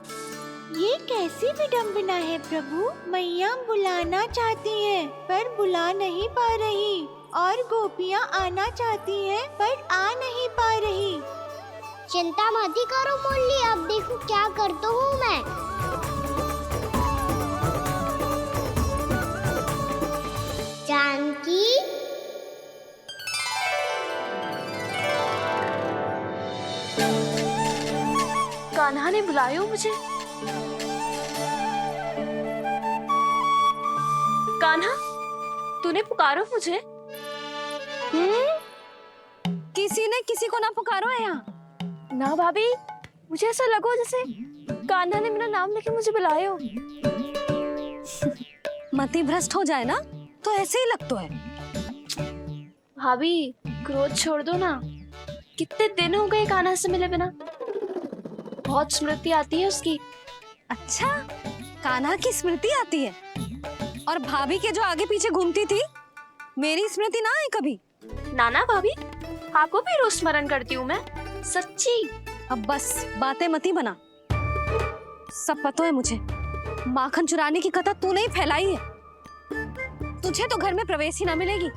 ये कैसी विडंबना है प्रभु, मैया बुलाना चाहती हैं पर बुला नहीं पा रही, और गोपियाँ आना चाहती हैं पर आ नहीं पा रही। चिंता मत ही करो मुरली, अब देखो क्या करता हूँ मैं। जानकी, कान्हा ने बुलाया मुझे। कान्हा, तूने पुकारो मुझे? किसी ने किसी को ना पुकारो है यहाँ। ना भाभी, मुझे ऐसा लगो जैसे कान्हा ने मेरा नाम लेके मुझे बुलाए हो। मति भ्रष्ट हो जाए ना तो ऐसे ही लगता है। भाभी क्रोध छोड़ दो ना, कितने दिन हो गए कान्हा से मिले बिना, बहुत स्मृति आती है उसकी। अच्छा, कान्हा की स्मृति आती है? और भाभी के जो आगे पीछे घूमती थी, मेरी स्मृति ना आई कभी? नाना भाभी, आपको भी रोज स्मरण करती हूँ मैं, सच्ची। अब बस बातें मती बना, सब पता है मुझे। माखन चुराने की कथा तूने ही फैलाई है। तुझे तो घर में प्रवेश ही ना मिलेगी,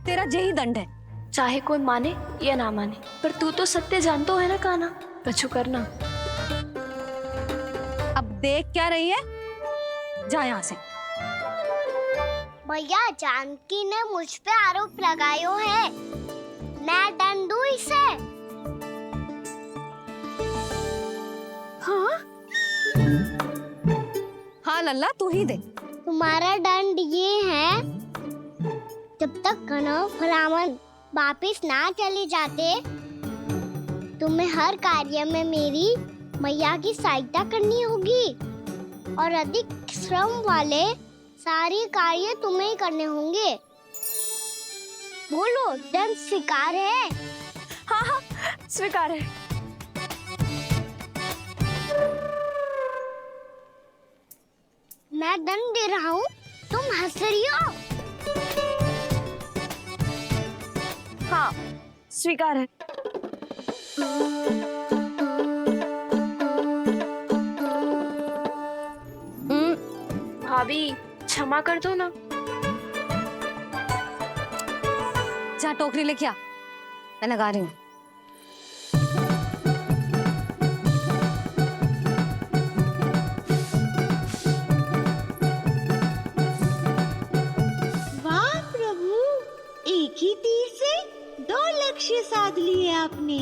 तेरा यही दंड है। चाहे कोई माने या ना माने, पर तू तो सत्य जानतो है ना कान्हा, कछु करना। अब देख क्या रही है, जा यहाँ से। भैया जानकी ने मुझ पे आरोप लगायो है, मैं दंड दूं इसे। हाँ हाँ लल्ला, तू ही दे। तुम्हारा दंड ये है, जब तक कनव ब्राह्मण वापिस ना चले जाते, तुम्हें हर कार्य में मेरी मैया की सहायता करनी होगी और अधिक श्रम वाले सारे कार्य तुम्हें ही करने होंगे। बोलो, दंड स्वीकार है? हाँ हाँ स्वीकार है। मैं दंड दे रहा हूँ, तुम हंस रही हो? हाँ स्वीकार है। भाभी क्षमा कर दो ना। जा टोकरी लेके आ, मैं लगा रही हूँ। वाह प्रभु, एक ही तीर से 2 लक्ष्य साध लिए आपने।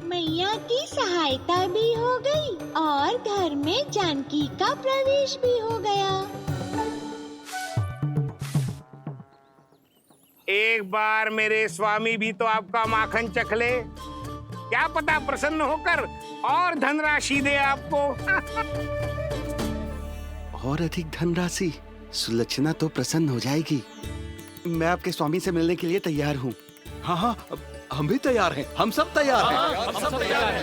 मैया की सहायता भी हो गई और घर में जानकी का प्रवेश भी हो गया। एक बार मेरे स्वामी भी तो आपका माखन चख ले, क्या पता प्रसन्न होकर और धनराशि दे आपको। और अधिक धनराशि? सुलक्षणा तो प्रसन्न हो जाएगी। मैं आपके स्वामी से मिलने के लिए तैयार हूँ। हाँ हाँ, हम भी तैयार हैं, हम सब तैयार हैं। हम सब तैयार हैं।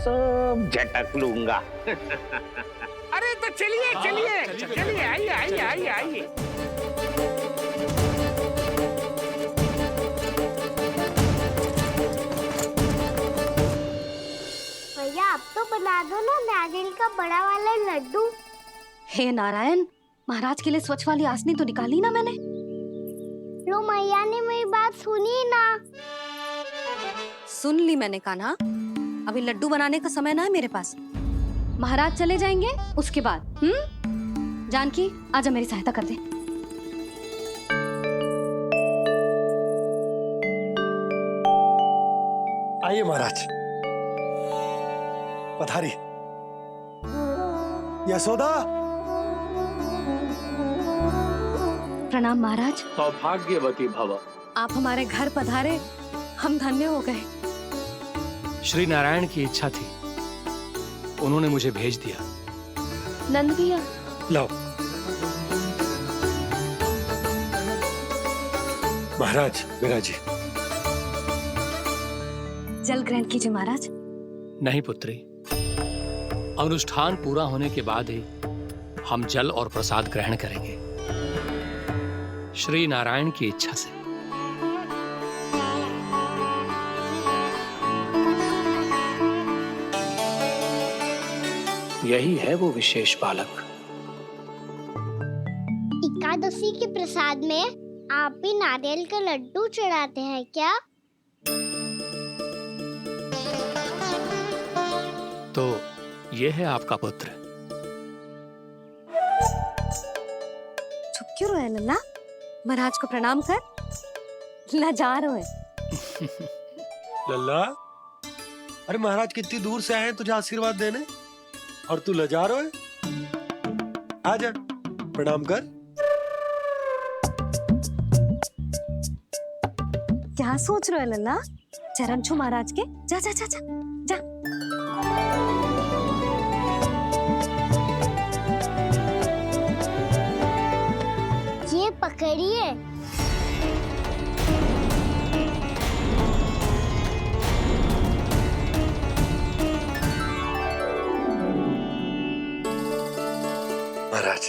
सब झटक लूंगा। अरे तो चलिए चलिए चलिए, आइए आइए आइए आइए। भैया आप तो बना दो ना नारियल का बड़ा वाला लड्डू। हे नारायण, महाराज के लिए स्वच्छ वाली आसनी तो निकाली ना मैंने। लो मैया ने मेरी बात सुनी ना। सुन ली मैंने कान्हा, अभी लड्डू बनाने का समय ना है मेरे पास। महाराज चले जाएंगे उसके बाद। जानकी आजा, मेरी सहायता कर दे। आइए महाराज, पधारी। यशोदा। प्रणाम महाराज। सौभाग्यवती भव। आप हमारे घर पधारे, हम धन्य हो गए। श्री नारायण की इच्छा थी, उन्होंने मुझे भेज दिया। नंद भैया लाओ। महाराज विराजी। जल ग्रहण कीजिए महाराज। नहीं पुत्री, अनुष्ठान पूरा होने के बाद ही हम जल और प्रसाद ग्रहण करेंगे, श्री नारायण की इच्छा से। यही है वो विशेष बालक। एकादशी के प्रसाद में आप भी नारियल का लड्डू चढ़ाते हैं क्या? तो ये है आपका पुत्र। चुप क्यों रहे लल्ला? महाराज को प्रणाम कर। लाजार है। लल्ला, अरे महाराज कितनी दूर से आए हैं तुझे आशीर्वाद देने, और तू लजार है? आजा, प्रणाम कर। क्या सोच रहे हो लल्ला? चरण छू महाराज के। जा जा जा जा जा। करिए। महाराज,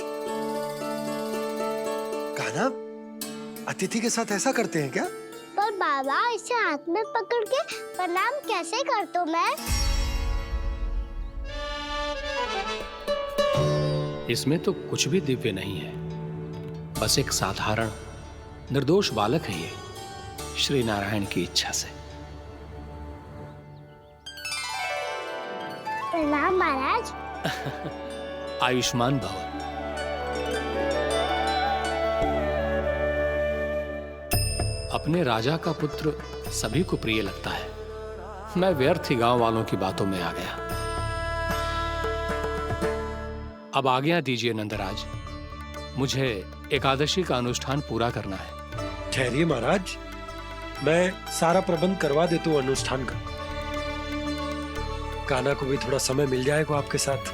कान्हा अतिथि के साथ ऐसा करते हैं क्या? पर बाबा, इसे हाथ में पकड़ के प्रणाम कैसे करता हूँ मैं? इसमें तो कुछ भी दिव्य नहीं है, बस एक साधारण निर्दोष बालक है ये, श्री नारायण की इच्छा से। प्रणाम महाराज। आयुष्मान भव। अपने राजा का पुत्र सभी को प्रिय लगता है। मैं व्यर्थ ही गांव वालों की बातों में आ गया। अब आज्ञा दीजिए नंदराज, मुझे एकादशी का अनुष्ठान पूरा करना है। ठहरिए महाराज, मैं सारा प्रबंध करवा देता हूँ अनुष्ठान का। कान्हा को भी थोड़ा समय मिल जाएगा आपके साथ।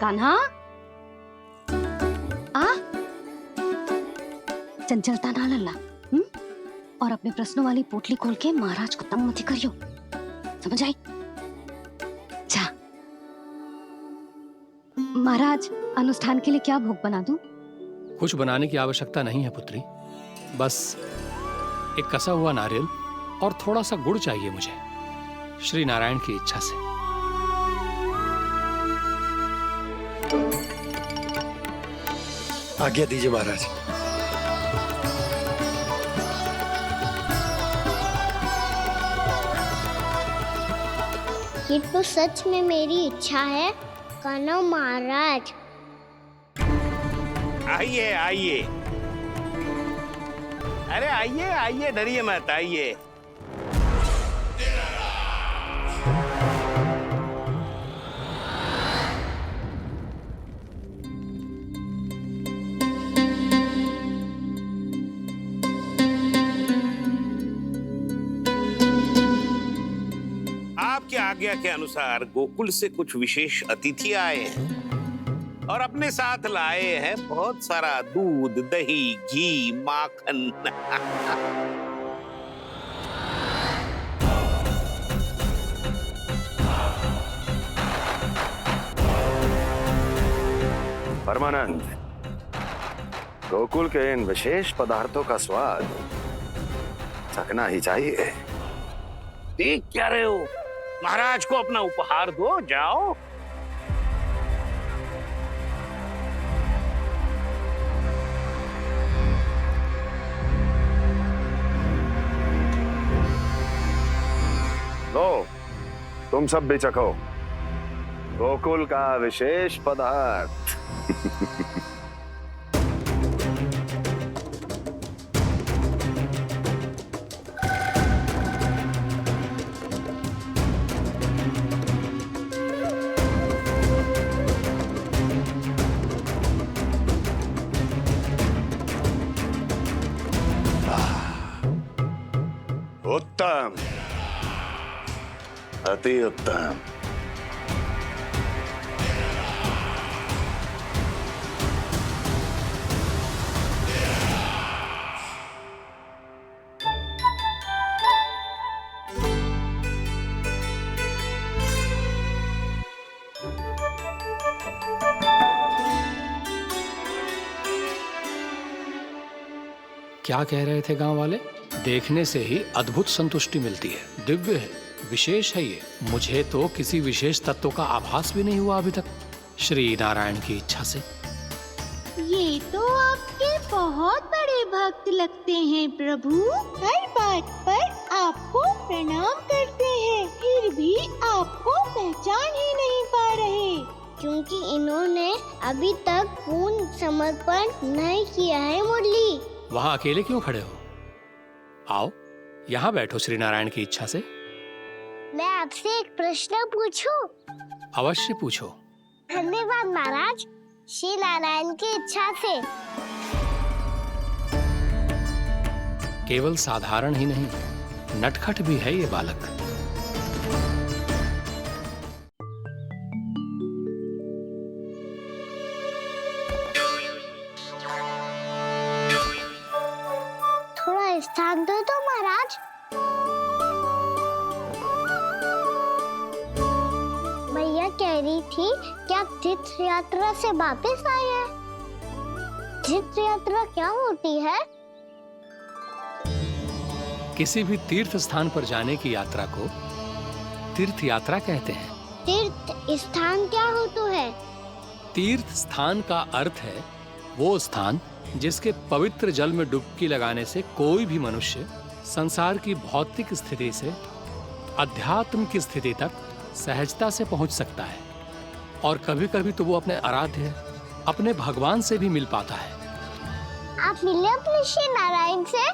कान्हा, आ चंचलता ना लल्ला, और अपने प्रश्नों वाली पोटली खोल के महाराज को तंग मत करियो, समझ आई? जा महाराज, अनुष्ठान के लिए क्या भोग बना दूं? कुछ बनाने की आवश्यकता नहीं है पुत्री, बस एक कसा हुआ नारियल और थोड़ा सा गुड़ चाहिए मुझे, श्री नारायण की इच्छा से। आज्ञा दीजिए महाराज। ये तो सच में मेरी इच्छा है कान्हा महाराज। आइए आइए, अरे आइए आइए, डरिए मत, आइए। आपकी आज्ञा के अनुसार गोकुल से कुछ विशेष अतिथि आए हैं और अपने साथ लाए हैं बहुत सारा दूध, दही, घी, माखन। परमानंद, गोकुल के इन विशेष पदार्थों का स्वाद चखना ही चाहिए। देख क्या रहे हो, महाराज को अपना उपहार दो, जाओ। लो, तुम सब भी चखो गोकुल का विशेष पदार्थ। उत्तम, अति उत्तम। क्या कह रहे थे गांव वाले? देखने से ही अद्भुत संतुष्टि मिलती है, दिव्य है, विशेष है ये। मुझे तो किसी विशेष तत्व का आभास भी नहीं हुआ अभी तक, श्री नारायण की इच्छा से। ये तो आपके बहुत बड़े भक्त लगते हैं प्रभु। हर बात पर आपको प्रणाम करते हैं, फिर भी आपको पहचान ही नहीं पा रहे। क्योंकि इन्होंने अभी तक पूर्ण समर्पण नहीं किया है मुरली। वहां अकेले क्यों खड़े हो? आओ यहाँ बैठो श्री नारायण की इच्छा से। मैं आपसे एक प्रश्न पूछूं? अवश्य पूछो। धन्यवाद महाराज, श्री नारायण की इच्छा से। केवल साधारण ही नहीं, नटखट भी है ये बालक। कह रही थी कि आप तीर्थ यात्रा से वापस आए हैं। तीर्थ यात्रा क्या होती है? किसी भी तीर्थ स्थान पर जाने की यात्रा को तीर्थ यात्रा कहते हैं। तीर्थ स्थान क्या होता है? तीर्थ स्थान का अर्थ है वो स्थान जिसके पवित्र जल में डुबकी लगाने से कोई भी मनुष्य संसार की भौतिक स्थिति से अध्यात्म की स्थिति तक सहजता से पहुंच सकता है, और कभी-कभी तो वो अपने आराध्य अपने भगवान से भी मिल पाता है। आप मिले अपने श्री नारायण से?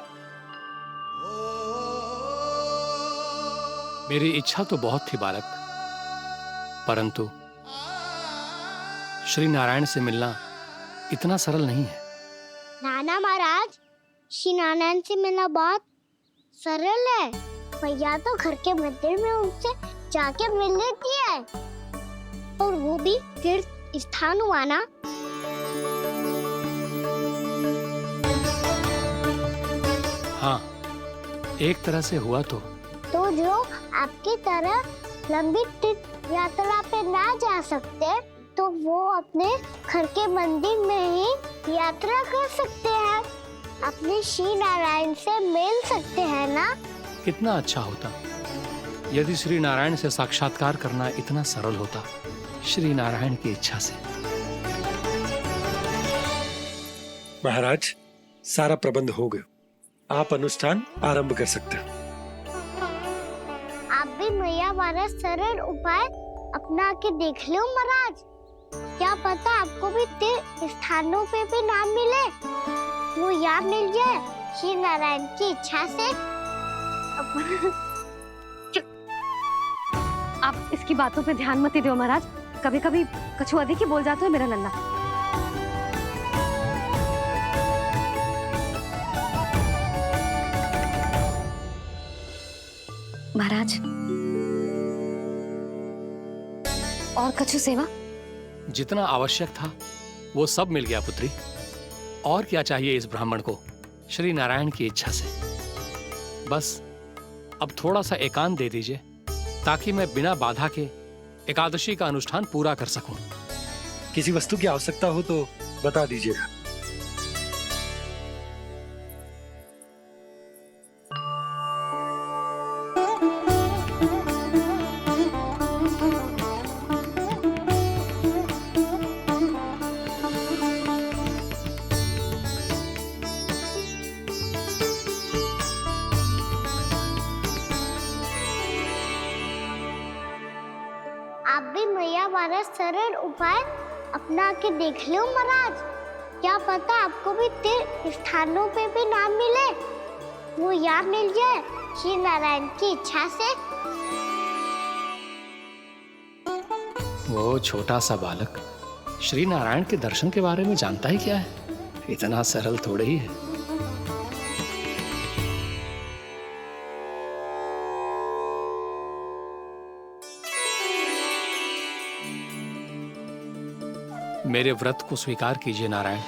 मेरी इच्छा तो बहुत थी बालक, परंतु श्री नारायण से मिलना इतना सरल नहीं है। नाना महाराज, श्री नारायण से मिलना बहुत सरल है। भैया तो घर के मंदिर में उनसे जाके मिल लेती है, और वो भी तीर्थ स्थान हुआ ना। हाँ, एक तरह से हुआ तो जो आपकी तरह लंबी तीर्थ यात्रा पे ना जा सकते, तो वो अपने घर के मंदिर में ही यात्रा कर सकते हैं, अपने श्री नारायण से मिल सकते हैं ना। कितना अच्छा होता यदि श्री नारायण से साक्षात्कार करना इतना सरल होता, श्री नारायण की इच्छा से। महाराज, सारा प्रबंध हो गया, आप अनुष्ठान आरंभ कर सकते हैं। आप भी मैया वाला सरल उपाय अपना के देख लो महाराज। क्या पता आपको भी तीर्थ स्थानों पे भी नाम मिले, वो याद मिल जाए श्री नारायण की इच्छा से। आप इसकी बातों पे ध्यान मत दो महाराज, कभी कभी कछु अधिक ही बोल जाते हो मेरा लल्ला। महाराज, और कछु सेवा? जितना आवश्यक था वो सब मिल गया पुत्री। और क्या चाहिए इस ब्राह्मण को श्री नारायण की इच्छा से? बस अब थोड़ा सा एकांत दे दीजिए, ताकि मैं बिना बाधा के एकादशी का अनुष्ठान पूरा कर सकूं। किसी वस्तु की आवश्यकता हो तो बता दीजिएगा। आप भी मैया वाला सरल उपाय अपना के देख लो महाराज। क्या पता आपको भी तीर्थ स्थानों पे भी नाम मिले, वो याद मिल जाए श्री नारायण की इच्छा से। वो छोटा सा बालक श्री नारायण के दर्शन के बारे में जानता ही क्या है? इतना सरल थोड़े ही है। मेरे व्रत को स्वीकार कीजिए नारायण,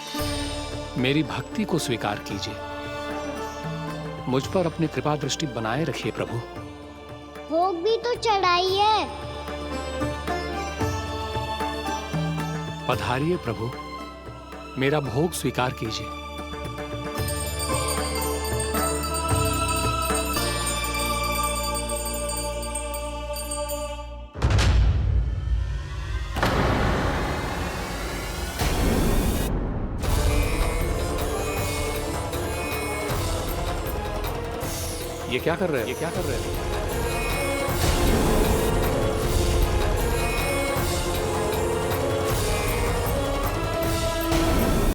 मेरी भक्ति को स्वीकार कीजिए, मुझ पर अपनी कृपा दृष्टि बनाए रखिए प्रभु। भोग भी तो चढ़ाइए। पधारिए प्रभु, मेरा भोग स्वीकार कीजिए। ये क्या कर रहे हैं?